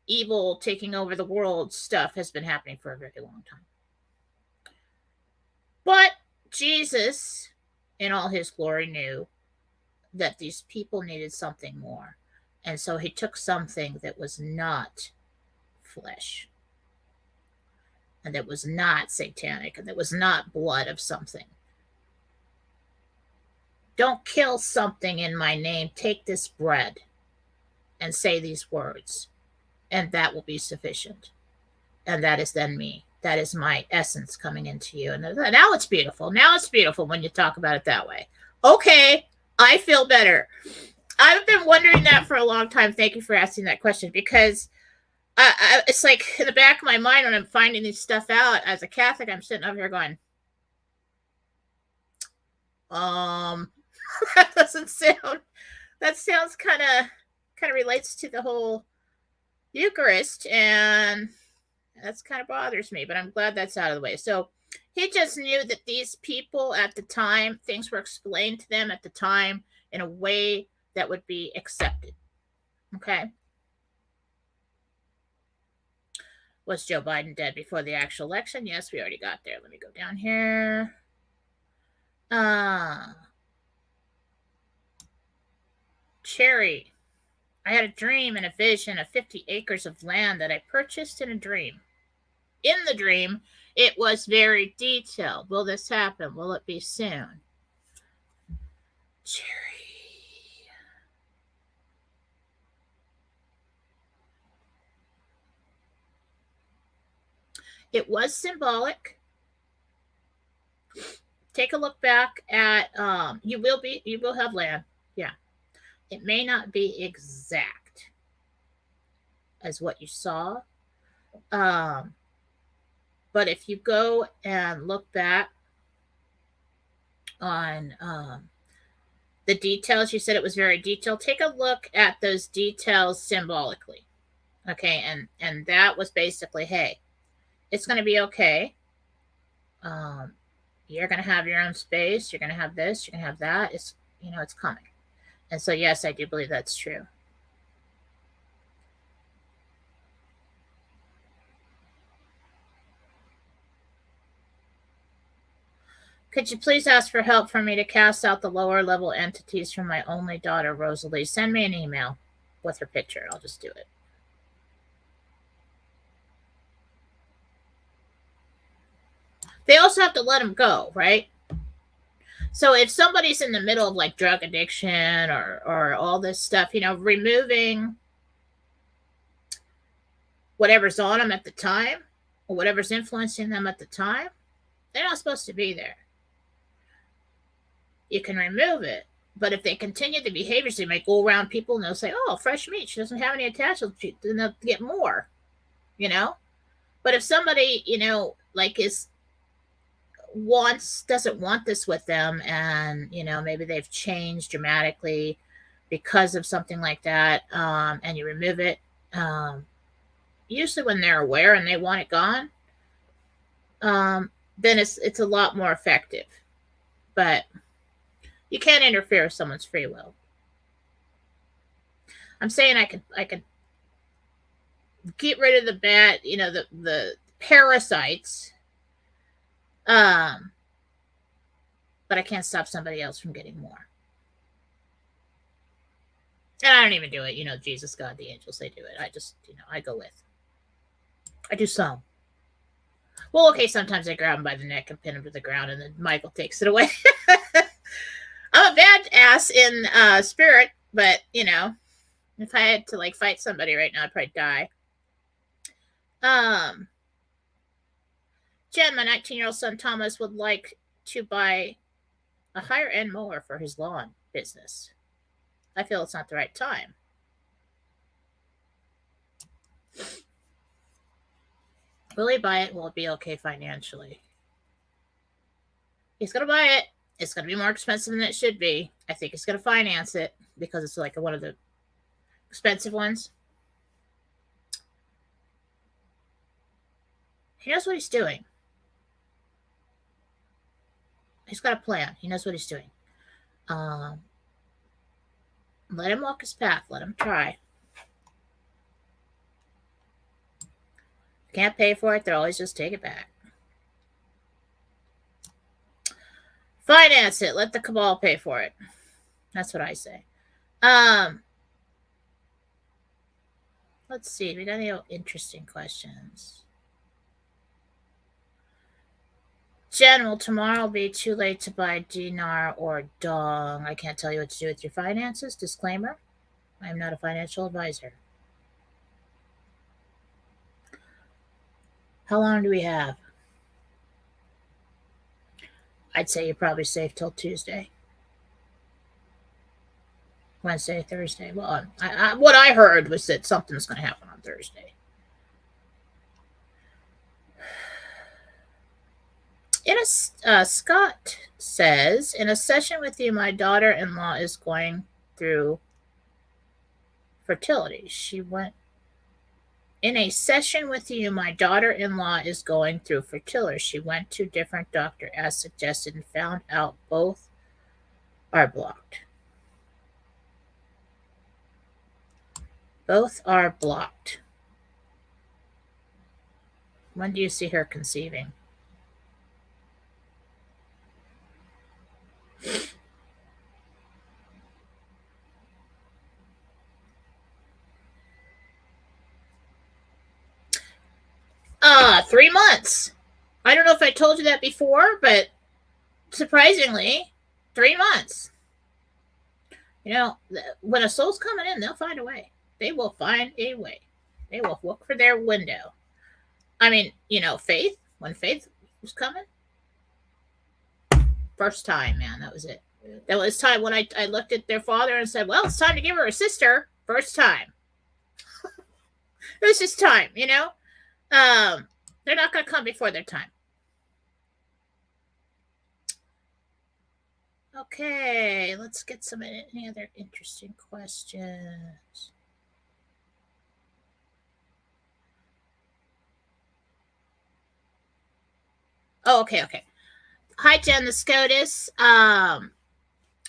evil taking over the world stuff has been happening for a very long time. But Jesus, in all his glory, knew that these people needed something more. And so he took something that was not flesh, and that was not satanic, and that was not blood of something. Don't kill something in my name. Take this bread and say these words, and that will be sufficient. And that is then me. That is my essence coming into you. And now it's beautiful. Now it's beautiful when you talk about it that way. Okay, I feel better. I've been wondering that for a long time. Thank you for asking that question, because it's like in the back of my mind when I'm finding this stuff out as a Catholic, I'm sitting over here going, that doesn't sound, that sounds kind of relates to the whole Eucharist, and that's kind of bothers me, but I'm glad that's out of the way. So he just knew that these people at the time, things were explained to them at the time in a way that would be accepted. Okay. Was Joe Biden dead before the actual election? Yes, we already got there. Let me go down here. Cherry. I had a dream and a vision of 50 acres of land that I purchased in a dream. In the dream, it was very detailed. Will this happen? Will it be soon? Jerry. It was symbolic. Take a look back at you will have land. Yeah. It may not be exact as what you saw. Um, but if you go and look back on the details, you said it was very detailed. Take a look at those details symbolically. Okay, and that was basically, hey, it's going to be okay. You're going to have your own space. You're going to have this. You're going to have that. It's coming. And so, yes, I do believe that's true. Could you please ask for help for me to cast out the lower level entities from my only daughter, Rosalie? Send me an email with her picture. I'll just do it. They also have to let them go, right? So if somebody's in the middle of like drug addiction or all this stuff, removing whatever's on them at the time or whatever's influencing them at the time, they're not supposed to be there. You can remove it, but if they continue the behaviors, they might go around people and they'll say, "Oh, fresh meat. She doesn't have any attachments." Then they'll get more, But if somebody, like doesn't want this with them, and maybe they've changed dramatically because of something like that, and you remove it, usually when they're aware and they want it gone, then it's a lot more effective. But you can't interfere with someone's free will. I'm saying I could get rid of the bad, the parasites, but I can't stop somebody else from getting more. And I don't even do it. Jesus, God, the angels, they do it. I just, I go with. I do some. Well, okay, sometimes I grab him by the neck and pin him to the ground, and then Michael takes it away. I'm a bad ass in spirit, but if I had to like fight somebody right now, I'd probably die. Jen, my 19-year-old son Thomas would like to buy a higher end mower for his lawn business. I feel it's not the right time. Will he buy it? Will it be okay financially? He's going to buy it. It's going to be more expensive than it should be. I think he's going to finance it because it's like one of the expensive ones. He knows what he's doing. He's got a plan. He knows what he's doing. Let him walk his path. Let him try. Can't pay for it. They'll always just take it back. Finance it. Let the cabal pay for it. That's what I say. Let's see. We got any interesting questions? Jen, will tomorrow be too late to buy dinar or dong? I can't tell you what to do with your finances. Disclaimer. I am not a financial advisor. How long do we have? I'd say you're probably safe till Tuesday. Wednesday, Thursday. Well, what I heard was that something's going to happen on Thursday. Scott says, in a session with you, my daughter-in-law is going through fertility. In a session with you, my daughter-in-law is going through fertility. She went to different doctor as suggested and found out both are blocked. Both are blocked. When do you see her conceiving? 3 months. I don't know if I told you that before, but surprisingly, 3 months. You know, when a soul's coming in, they'll find a way. They will find a way. They will look for their window. I mean, you know, Faith, when Faith was coming, first time, man, that was it. That was time when I looked at their father and said, well, it's time to give her a sister. First time. It was just time, you know? They're not going to come before their time. Okay, let's get any other interesting questions. Oh, okay. Hi, Jen. The SCOTUS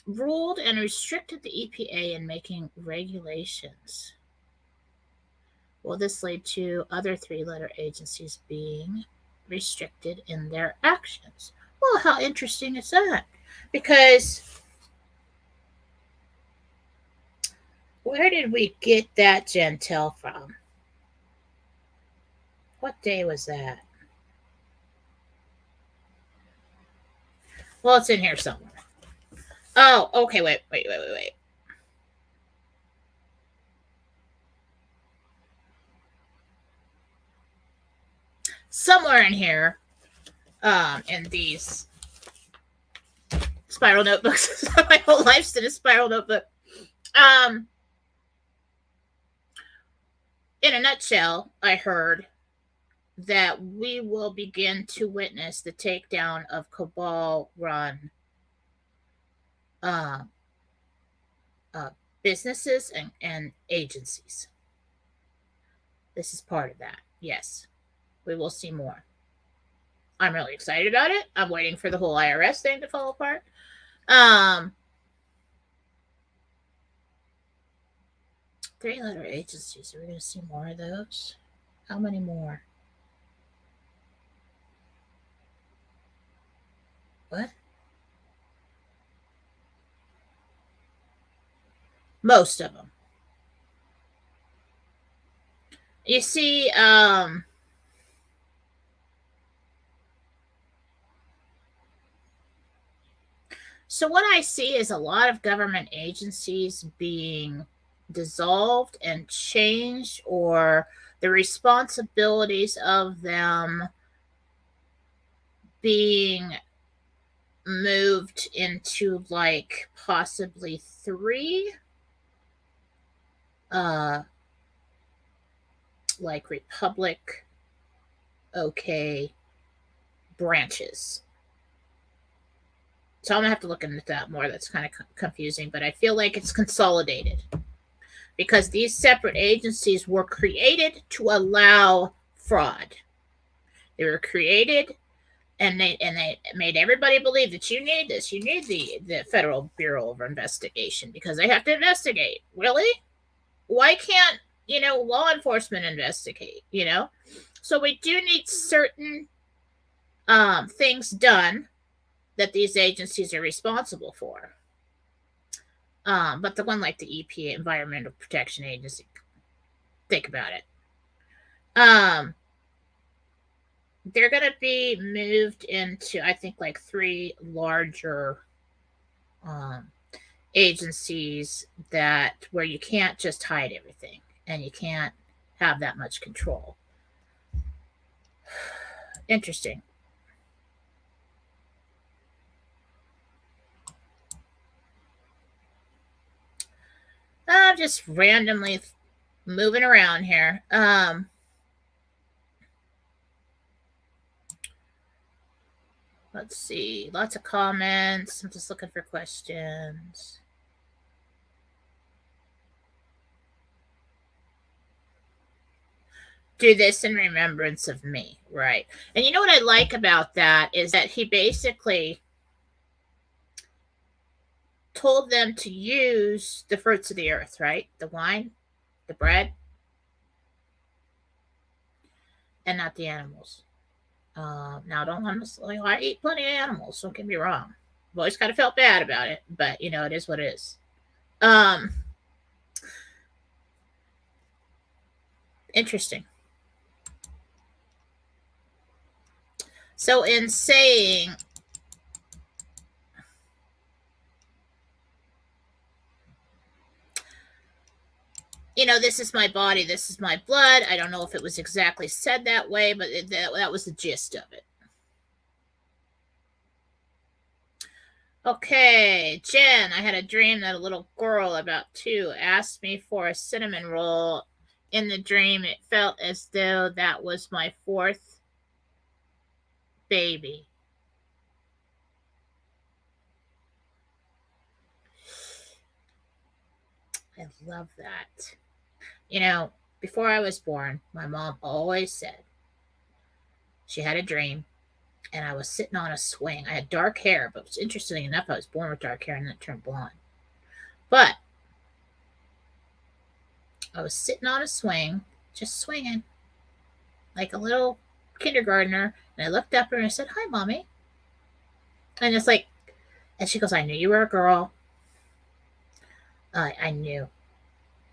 ruled and restricted the EPA in making regulations. Will this lead to other three-letter agencies being restricted in their actions? Well, how interesting is that? Because where did we get that Gentel from? What day was that? Well, it's in here somewhere. Oh, okay. Wait. Somewhere in here, in these spiral notebooks. My whole life's in a spiral notebook. In a nutshell, I heard that we will begin to witness the takedown of cabal-run businesses and agencies. This is part of that. Yes, we will see more. I'm really excited about it. I'm waiting for the whole IRS thing to fall apart. Three-letter agencies. Are we going to see more of those? How many more? What? Most of them. You see, so what I see is a lot of government agencies being dissolved and changed, or the responsibilities of them being moved into like possibly 3 like Republic branches. So I'm gonna have to look into that more. That's kind of confusing, but I feel like it's consolidated because these separate agencies were created to allow fraud. They were created and they made everybody believe that you need this. You need the Federal Bureau of Investigation because they have to investigate. Really? Why can't, law enforcement investigate, So we do need certain things done that these agencies are responsible for. But the one like the EPA, Environmental Protection Agency, think about it. They're going to be moved into, I think, like 3 larger agencies where you can't just hide everything and you can't have that much control. Interesting. I'm just randomly moving around here. Let's see. Lots of comments. I'm just looking for questions. Do this in remembrance of me, right? And you know what I like about that is that he basically told them to use the fruits of the earth, right? The wine, the bread, and not the animals. Now, I eat plenty of animals, don't get me wrong. I've always kind of felt bad about it, but, it is what it is. Interesting. So in saying, this is my body, this is my blood. I don't know if it was exactly said that way, but that was the gist of it. Okay, Jen, I had a dream that a little girl about 2 asked me for a cinnamon roll. In the dream, it felt as though that was my 4th baby. I love that. Before I was born, my mom always said she had a dream and I was sitting on a swing. I had dark hair, but interestingly enough, I was born with dark hair and then it turned blonde. But I was sitting on a swing, just swinging, like a little kindergartner. And I looked up at her and I said, "Hi, Mommy." And it's like, and she goes, "I knew you were a girl." I knew.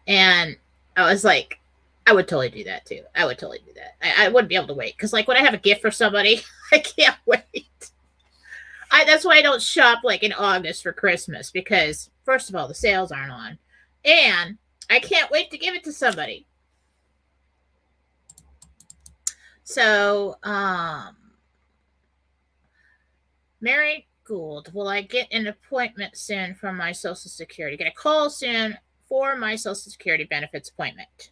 And I was like, I would totally do that too. I would totally do that. I wouldn't be able to wait. Because like when I have a gift for somebody, I can't wait. That's why I don't shop like in August for Christmas. Because first of all, the sales aren't on. And I can't wait to give it to somebody. So, Mary Gould, will I get an appointment soon for my Social Security? Get a call soon for my Social Security benefits appointment.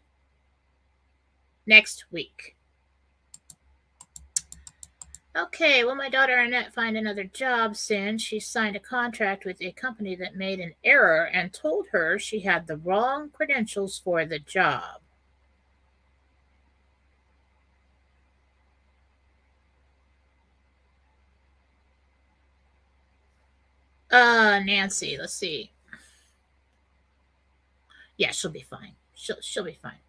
Next week. Okay, will my daughter Annette find another job soon? She signed a contract with a company that made an error and told her she had the wrong credentials for the job. Nancy, let's see. Yeah, she'll be fine. She'll be fine.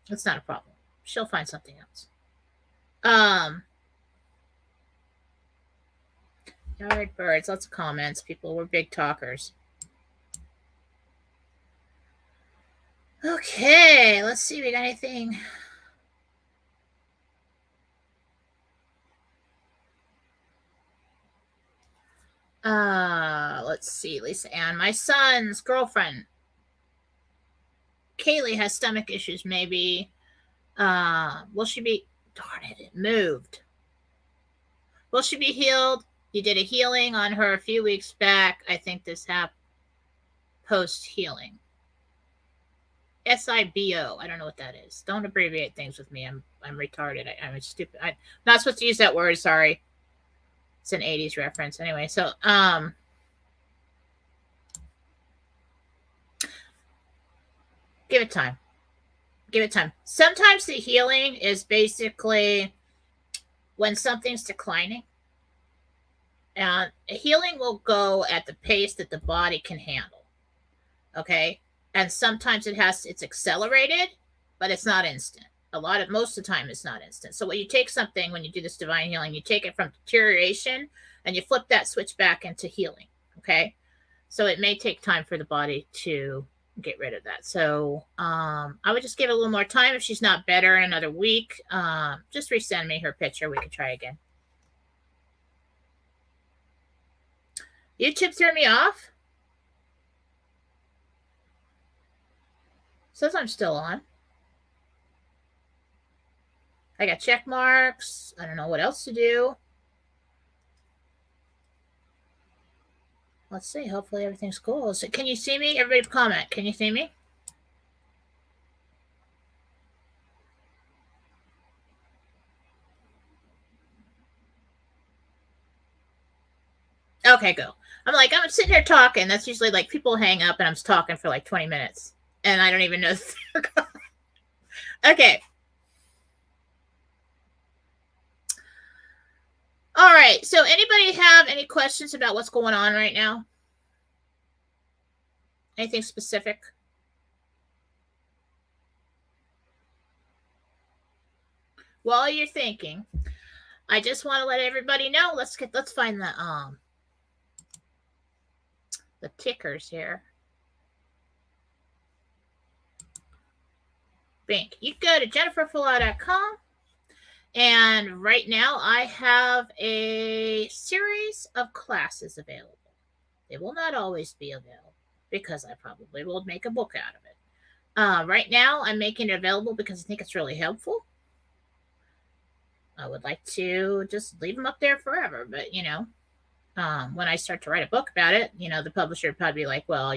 That's not a problem. She'll find something else. Yard birds, lots of comments. People were big talkers. Okay, let's see. We got anything? Let's see. Lisa Ann, my son's girlfriend, Kaylee, has stomach issues. Maybe. Will she be? Darn it! It moved. Will she be healed? You did a healing on her a few weeks back. I think this happened post healing. SIBO. I don't know what that is. Don't abbreviate things with me. I'm retarded. I'm stupid. I'm not supposed to use that word. Sorry. It's an 80s reference. Anyway, so give it time. Give it time. Sometimes the healing is basically when something's declining. And healing will go at the pace that the body can handle. Okay? And sometimes it's accelerated, but it's not instant. Most of the time it's not instant. So when you take something, when you do this divine healing, you take it from deterioration and you flip that switch back into healing. Okay? So it may take time for the body to get rid of that. So I would just give it a little more time. If she's not better in another week, just resend me her picture. We can try again. YouTube threw me off. Says I'm still on. I got check marks. I don't know what else to do. Let's see. Hopefully everything's cool. So can you see me? Everybody comment. Can you see me? Okay, go. I'm sitting here talking. That's usually like people hang up and I'm talking for like 20 minutes. And I don't even know if they're gone. Okay. All right. So anybody have any questions about what's going on right now? Anything specific? While you're thinking, I just want to let everybody know. Let's find the tickers here. Bink. You go to jenniferfallaw.com And right now I have a series of classes available. They will not always be available because I probably will make a book out of it. Right now I'm making it available because I think it's really helpful. I would like to just leave them up there forever, but when I start to write a book about it, the publisher would probably be like, well,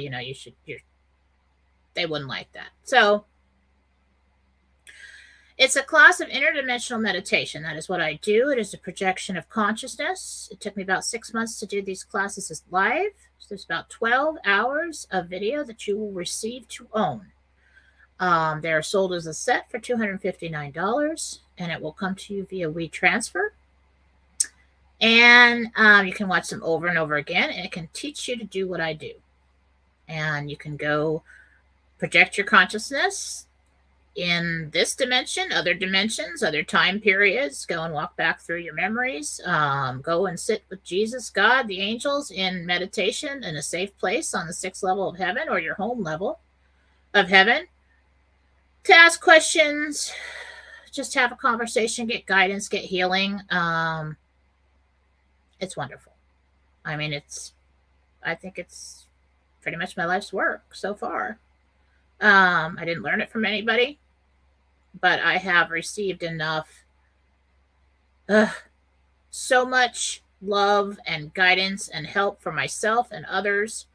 they wouldn't like that. So it's a class of interdimensional meditation. That is what I do. It is a projection of consciousness. It took me about 6 months to do these classes as live. So there's about 12 hours of video that you will receive to own. They are sold as a set for $259, and it will come to you via WeTransfer. And you can watch them over and over again, and it can teach you to do what I do. And you can go project your consciousness in this dimension, other dimensions, other time periods. Go and walk back through your memories. Go and sit with Jesus, God, the angels in meditation in a safe place on the 6th level of heaven or your home level of heaven to ask questions, just have a conversation, get guidance, get healing. It's wonderful. I mean, I think it's pretty much my life's work so far. I didn't learn it from anybody, but I have received enough, so much love and guidance and help for myself and others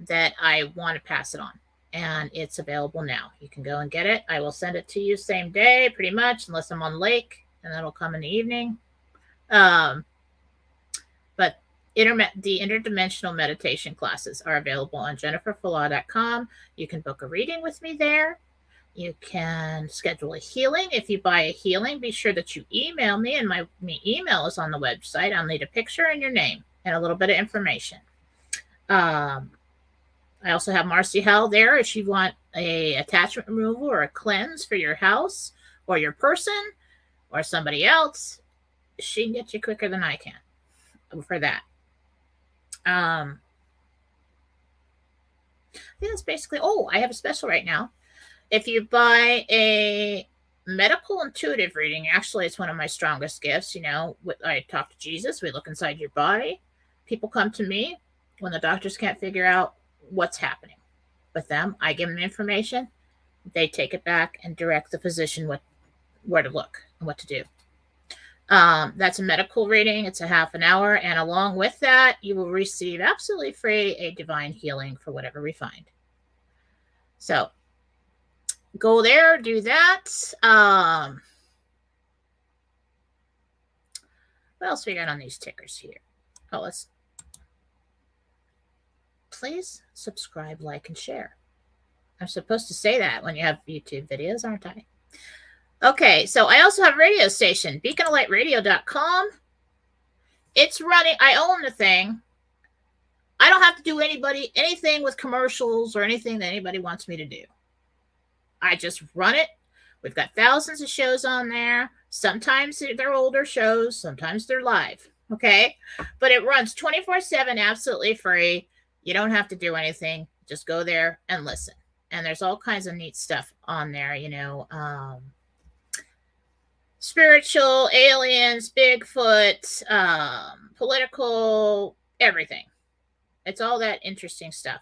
that I want to pass it on. And it's available now. You can go and get it. I will send it to you same day, pretty much, unless I'm on lake, and that'll come in the evening. But the interdimensional meditation classes are available on jenniferfallaw.com. You can book a reading with me there. You can schedule a healing. If you buy a healing, be sure that you email me, and my email is on the website. I'll need a picture and your name and a little bit of information. I also have Marcy Howell there if you want a attachment removal or a cleanse for your house or your person or somebody else. She can get you quicker than I can for that. I think that's basically, I have a special right now. If you buy a medical intuitive reading, actually it's one of my strongest gifts. I talk to Jesus, we look inside your body. People come to me when the doctors can't figure out what's happening with them. I give them information, they take it back and direct the physician where to look and what to do. That's a medical reading. It's a half an hour, and along with that you will receive absolutely free a divine healing for whatever we find. So go there, do that. What else we got on these tickers here? Please subscribe, like, and share. I'm supposed to say that when you have YouTube videos, aren't I? Okay, so I also have a radio station, beaconoflightradio.com. It's running. I own the thing. I don't have to do anything with commercials or anything that anybody wants me to do. I just run it. We've got thousands of shows on there. Sometimes they're older shows. Sometimes they're live. Okay, but it runs 24/7, absolutely free. You don't have to do anything. Just go there and listen. And there's all kinds of neat stuff on there, spiritual, aliens, Bigfoot, political, everything. It's all that interesting stuff.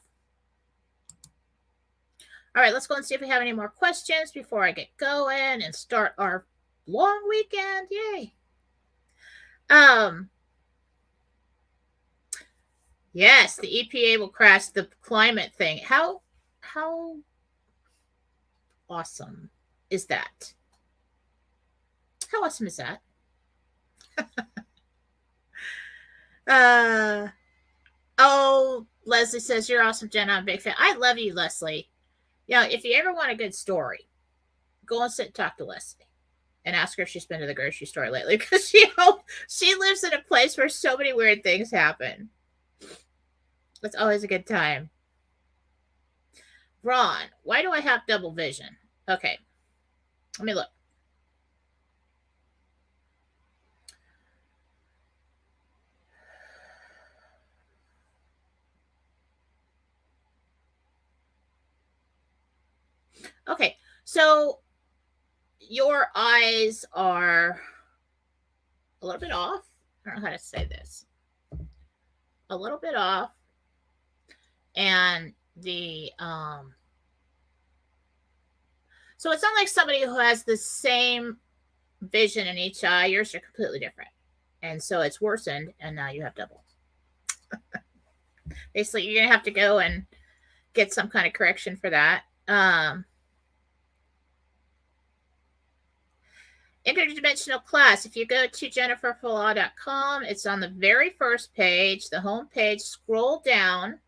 All right, let's go and see if we have any more questions before I get going and start our long weekend. Yay. Yes, the EPA will crash the climate thing. How awesome is that? How awesome is that? Leslie says, you're awesome, Jenna. I'm a big fan. I love you, Leslie. If you ever want a good story, go and sit and talk to Leslie and ask her if she's been to the grocery store lately, because she lives in a place where so many weird things happen. It's always a good time. Ron, why do I have double vision? Okay, let me look. Okay, so your eyes are a little bit off. I don't know how to say this. A little bit off. And so it's not like somebody who has the same vision in each eye. Yours are completely different. And so it's worsened, and now you have double. Basically, you're going to have to go and get some kind of correction for that. Interdimensional class. If you go to jenniferfallaw.com, it's on the very first page, the home page. Scroll down,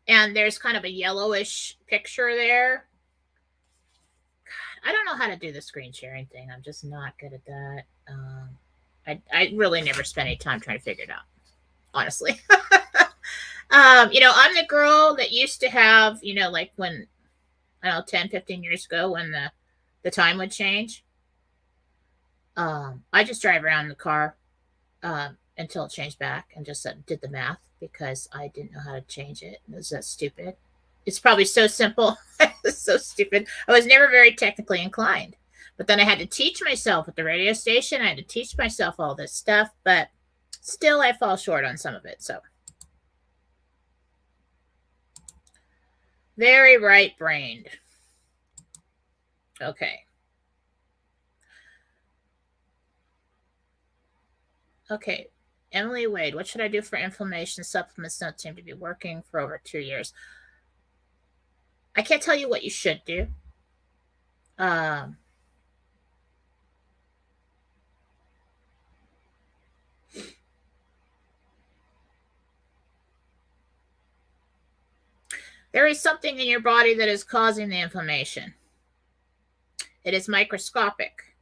and there's kind of a yellowish picture there. I don't know how to do the screen sharing thing. I'm just not good at that. I really never spent any time trying to figure it out, honestly. I'm the girl that used to have, like when, I don't know, 10, 15 years ago when the time would change. I just drive around in the car until it changed back and just did the math because I didn't know how to change it. It was that stupid. It's probably so simple. It's so stupid. I was never very technically inclined. But then I had to teach myself at the radio station. I had to teach myself all this stuff. But still, I fall short on some of it. So, very right-brained. Okay. Okay. Emily Wade, what should I do for inflammation? Supplements don't seem to be working for over 2 years. I can't tell you what you should do. There is something in your body that is causing the inflammation. It is microscopic.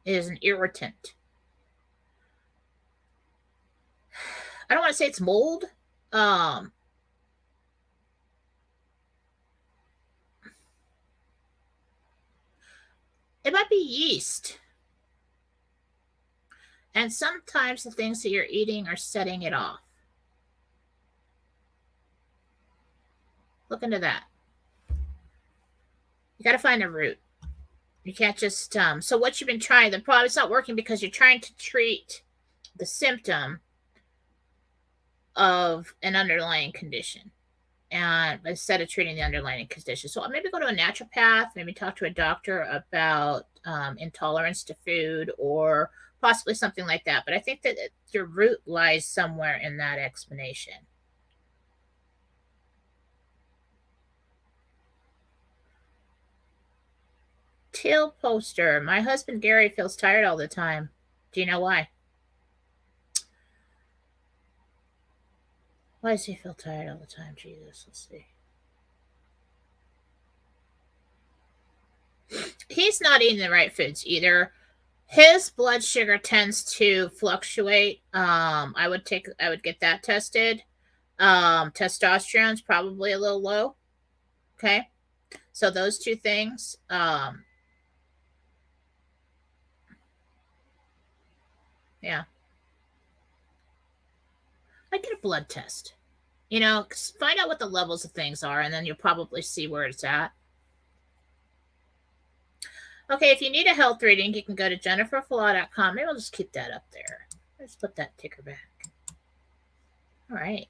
It is an irritant. I don't want to say it's mold. It might be yeast. And sometimes the things that you're eating are setting it off. Look into that. You got to find the root. You can't just, so what you've been trying, the problem, it's not working because you're trying to treat the symptom of an underlying condition. And instead of treating the underlying condition. So maybe go to a naturopath, maybe talk to a doctor about intolerance to food or possibly something like that. But I think that your root lies somewhere in that explanation. Teal poster. My husband Gary feels tired all the time. Do you know why? Why does he feel tired all the time? Jesus, let's see. He's not eating the right foods either. His blood sugar tends to fluctuate. I would get that tested. Testosterone's probably a little low. Okay. So those two things. Yeah. I'd get a blood test. Find out what the levels of things are, and then you'll probably see where it's at. Okay, if you need a health reading, you can go to jenniferfallaw.com. Maybe I'll just keep that up there. Let's put that ticker back. All right.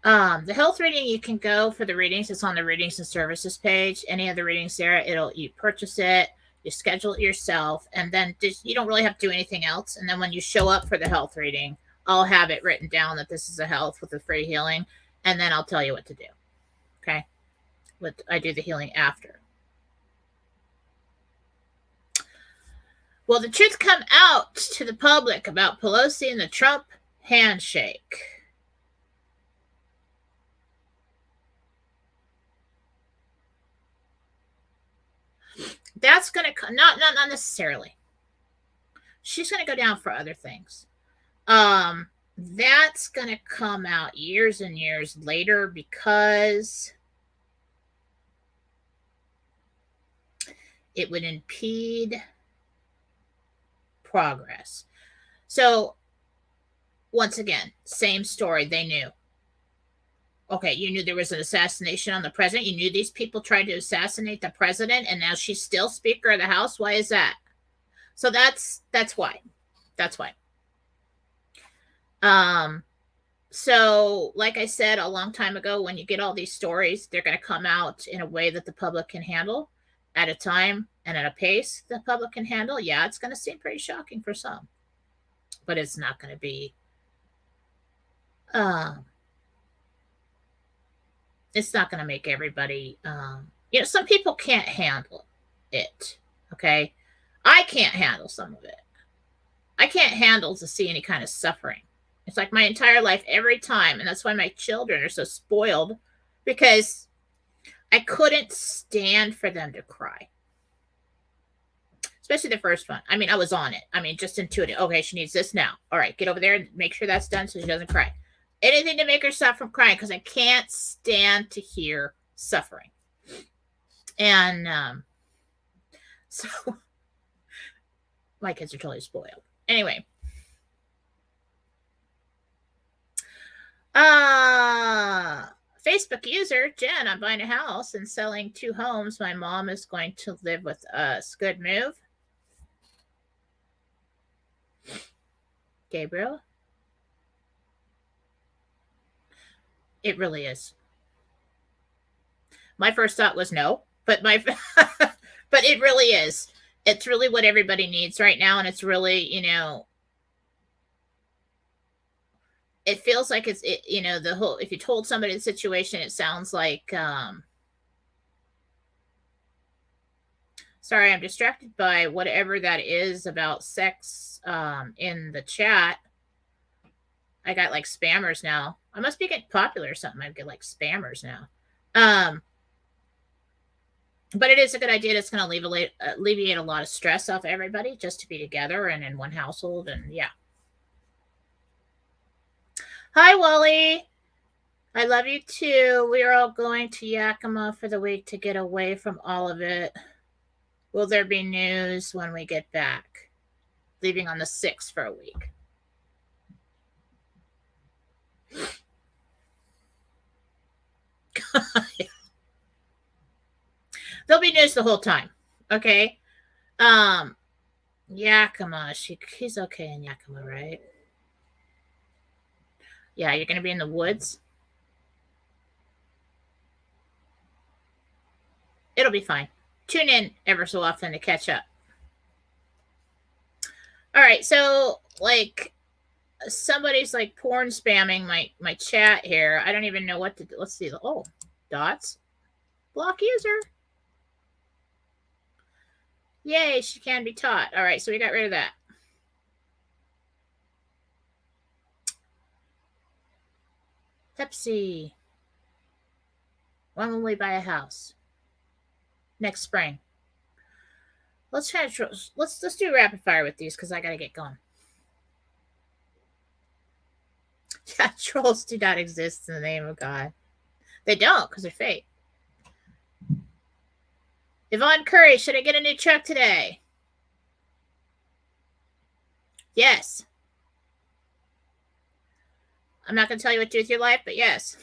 The health reading, you can go for the readings. It's on the readings and services page. Any of the readings there, you purchase it, you schedule it yourself, and then you don't really have to do anything else. And then when you show up for the health reading, I'll have it written down that this is a health with a free healing, and then I'll tell you what to do. Okay? I do the healing after. Will the truth come out to the public about Pelosi and the Trump handshake? That's going to not necessarily. She's going to go down for other things. That's going to come out years and years later because it would impede progress. So once again, same story. They knew. Okay, you knew there was an assassination on the president. You knew these people tried to assassinate the president, and now she's still Speaker of the House. Why is that? So that's why. That's why. So like I said a long time ago, when you get all these stories, they're going to come out in a way that the public can handle, at a time and at a pace the public can handle. Yeah, it's going to seem pretty shocking for some, but it's not going to be. It's not going to make everybody. Some people can't handle it. Okay, I can't handle some of it. I can't handle to see any kind of suffering. It's like my entire life, every time, and that's why my children are so spoiled, because I couldn't stand for them to cry. Especially the first one. I mean, I was on it. I mean, just intuitive. Okay, she needs this now. All right, get over there and make sure that's done so she doesn't cry. Anything to make her stop from crying, because I can't stand to hear suffering. And so my kids are totally spoiled. Anyway. Facebook user, Jen, I'm buying a house and selling 2 homes. My mom is going to live with us. Good move. Gabriel? It really is. My first thought was no, but but it really is. It's really what everybody needs right now, and it's really, it feels like the whole, if you told somebody the situation, it sounds like, sorry, I'm distracted by whatever that is about sex in the chat. I got like spammers now. I must be getting popular or something. I get like spammers now. But it is a good idea. That's going to alleviate a lot of stress off everybody, just to be together and in one household. And yeah. Hi, Wally. I love you too. We are all going to Yakima for the week to get away from all of it. Will there be news when we get back? Leaving on the 6th for a week. There'll be news the whole time. Okay. Yakima. He's okay in Yakima, right? Yeah, you're going to be in the woods. It'll be fine. Tune in ever so often to catch up. All right, so like somebody's like porn spamming my chat here. I don't even know what to do. Let's see. Oh, dots. Block user. Yay, she can be taught. All right, so we got rid of that. Pepsi. When will we buy a house? Next spring. Let's do rapid fire with these, because I gotta get going. Yeah, trolls do not exist in the name of God. They don't, because they're fake. Yvonne Curry, should I get a new truck today? Yes. I'm not going to tell you what to do with your life, but yes.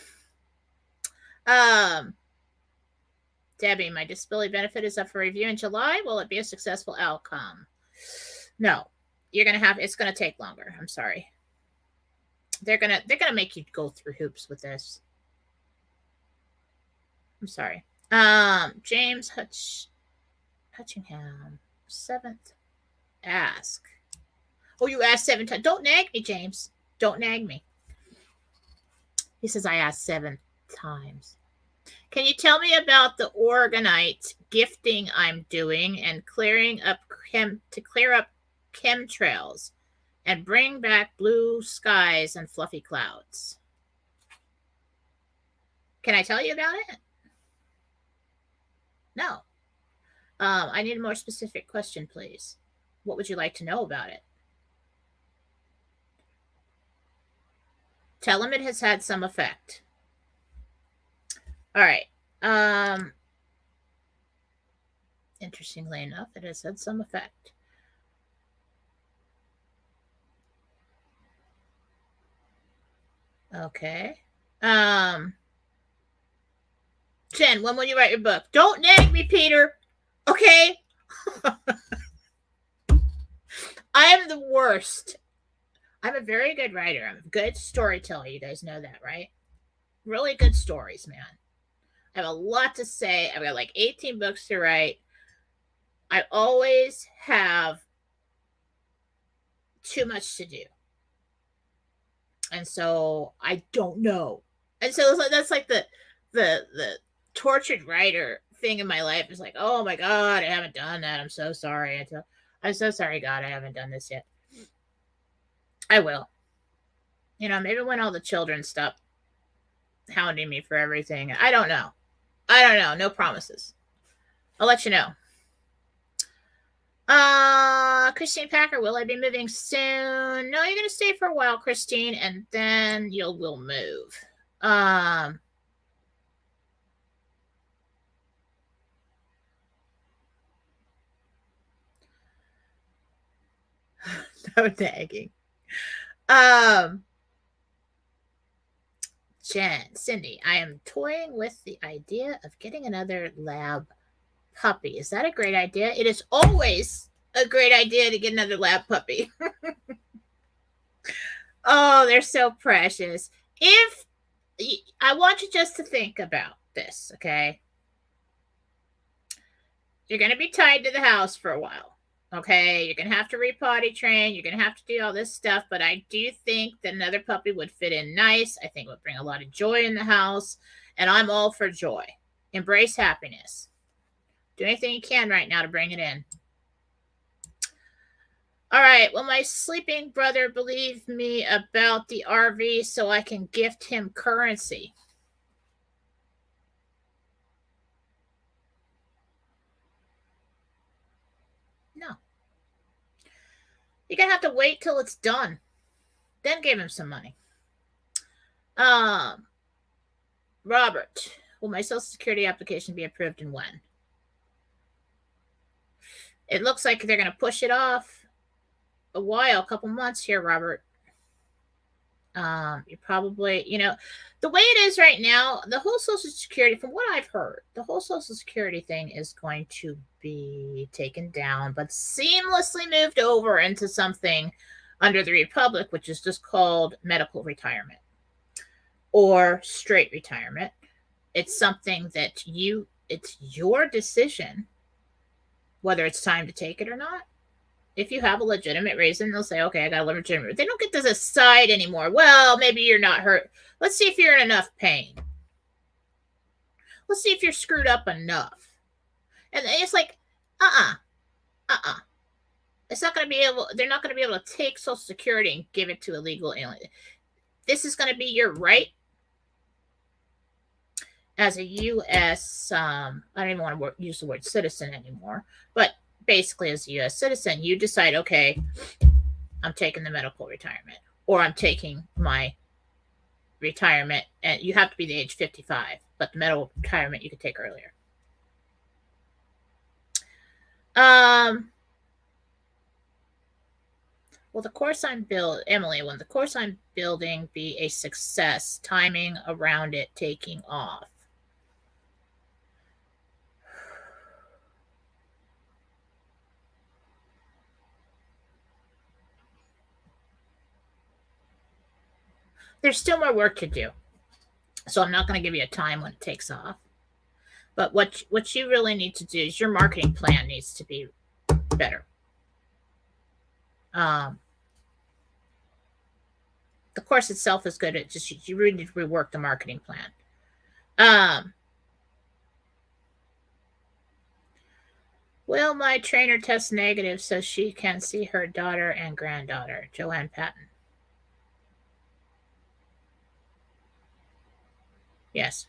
Debbie, my disability benefit is up for review in July. Will it be a successful outcome? No. It's going to take longer. I'm sorry. They're going to make you go through hoops with this. I'm sorry. James Hutchingham, 7th. Ask. Oh, you asked 7 times. Don't nag me, James. Don't nag me. He says I asked 7 times. Can you tell me about the Oregonite gifting I'm doing and clear up chemtrails and bring back blue skies and fluffy clouds? Can I tell you about it? No. I need a more specific question, please. What would you like to know about it? Tell him it has had some effect. All right. Interestingly enough, it has had some effect. Okay. Jen, when will you write your book? Don't nag me, Peter. Okay? I am the worst. I'm a very good writer. I'm a good storyteller. You guys know that, right? Really good stories, man. I have a lot to say. I've got like 18 books to write. I always have too much to do. And so I don't know. And so that's like the tortured writer thing in my life is like, oh my God, I haven't done that. I'm so sorry. I'm so sorry, God, I haven't done this yet. I will. You know, maybe when all the children stop hounding me for everything. I don't know. No promises. I'll let you know. Christine Packer, will I be moving soon? No, you're gonna stay for a while, Christine, and then we'll move. No nagging. Cindy, I am toying with the idea of getting another lab puppy. Is that a great idea? It is always a great idea to get another lab puppy. Oh, they're so precious. If I want you just to think about this, okay? You're going to be tied to the house for a while. Okay, you're going to have to re-potty train. You're going to have to do all this stuff. But I do think that another puppy would fit in nice. I think it would bring a lot of joy in the house. And I'm all for joy. Embrace happiness. Do anything you can right now to bring it in. All right, will my sleeping brother believe me about the RV so I can gift him currency? No. You're going to have to wait till it's done. Then give him some money. Robert, will my Social Security application be approved and when? It looks like they're going to push it off a while, a couple months here, Robert. You probably, the way it is right now, the whole Social Security, from what I've heard, the whole Social Security thing is going to be taken down, but seamlessly moved over into something under the Republic, which is just called medical retirement or straight retirement. It's something that it's your decision whether it's time to take it or not. If you have a legitimate reason, they'll say, okay, I got a legitimate. They don't get to decide anymore. Well, maybe you're not hurt. Let's see if you're in enough pain. Let's see if you're screwed up enough. And it's like, It's not going to be able, they're not going to be able to take Social Security and give it to a legal alien. This is going to be your right as a U.S., I don't even want to use the word citizen anymore, but basically as a U.S. citizen, you decide, okay, I'm taking the medical retirement, or I'm taking my retirement, and you have to be the age 55, but the medical retirement you could take earlier. Will the course I'm Emily, when the course I'm building be a success, timing around it taking off? There's still more work to do. So I'm not going to give you a time when it takes off. But what you really need to do is your marketing plan needs to be better. The course itself is good. It just, you really need to rework the marketing plan. Will my trainer test negative so she can see her daughter and granddaughter? Joanne Patton. Yes.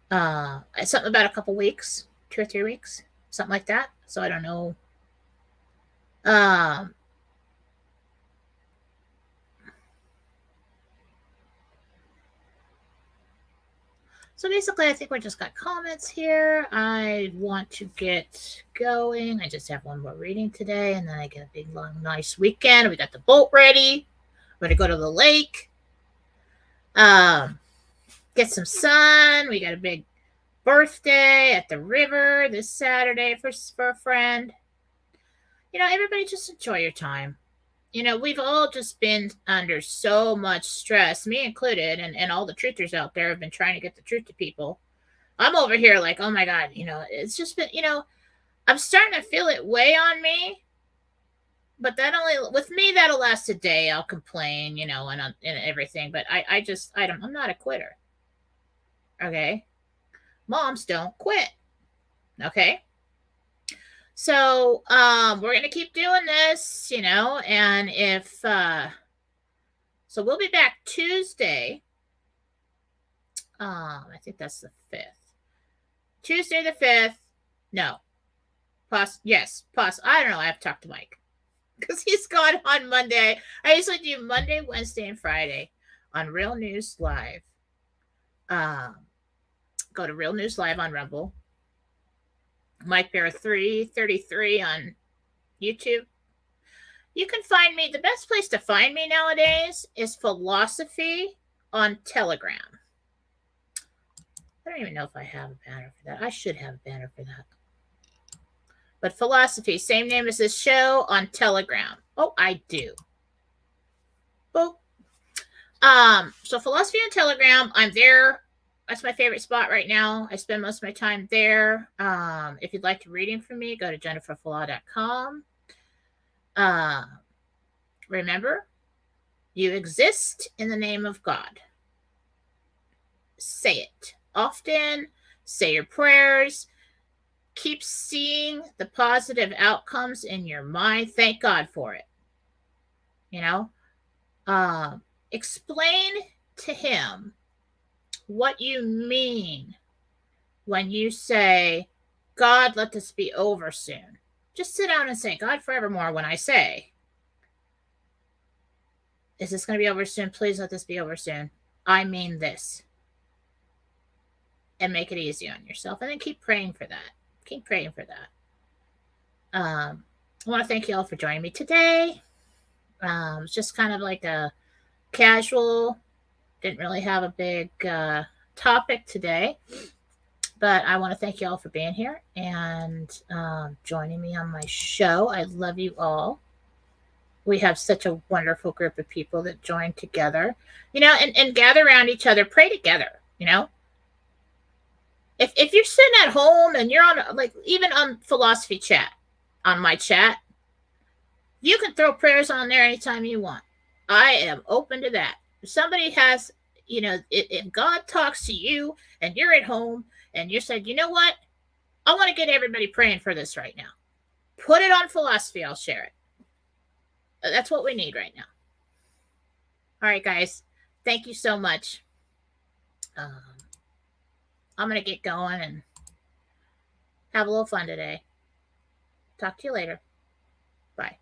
Something about a couple weeks, 2 or 3 weeks, something like that. So I don't know. So basically, I think we just got comments here. I want to get going. I just have one more reading today, and then I get a big, long, nice weekend. We got the boat ready. We're going to go to the lake. get some sun. We got a big birthday at the river this Saturday for a friend. Everybody just enjoy your time. We've all just been under so much stress, me included, and all the truthers out there have been trying to get the truth to people. I'm over here like, oh my God, it's just been, I'm starting to feel it weigh on me. But with me, that'll last a day. I'll complain, and everything. But I'm not a quitter. Okay. Moms don't quit. Okay. So, we're going to keep doing this, and so we'll be back Tuesday. I think that's the 5th. Tuesday the 5th. No. Yes. I don't know. I have to talk to Mike because he's gone on Monday. I usually do Monday, Wednesday, and Friday on Real News Live. Go to Real News Live on Rumble. Mike Bear 333 on YouTube. You can find me. The best place to find me nowadays is Fallawsophy on Telegram. I don't even know if I have a banner for that. I should have a banner for that. But Fallawsophy, same name as this show on Telegram. Oh, I do. Boop. So Fallawsophy on Telegram, I'm there. That's my favorite spot right now. I spend most of my time there. If you'd like a reading from me, go to jenniferfallaw.com. Remember, you exist in the name of God. Say it often. Say your prayers. Keep seeing the positive outcomes in your mind. Thank God for it. Explain to him what you mean when you say, God, let this be over soon. Just sit down and say, God forevermore, when I say, is this going to be over soon? Please let this be over soon. I mean this. And make it easy on yourself. And then keep praying for that. Keep praying for that. I want to thank you all for joining me today. It's just kind of like a casual, didn't really have a big topic today. But I want to thank you all for being here and joining me on my show. I love you all. We have such a wonderful group of people that join together, and gather around each other, pray together, If you're sitting at home and you're on, like, even on Fallawsophy chat, on my chat, you can throw prayers on there anytime you want. I am open to that. If somebody has, if God talks to you and you're at home and you said, you know what? I want to get everybody praying for this right now. Put it on Fallawsophy. I'll share it. That's what we need right now. All right, guys. Thank you so much. I'm going to get going and have a little fun today. Talk to you later. Bye.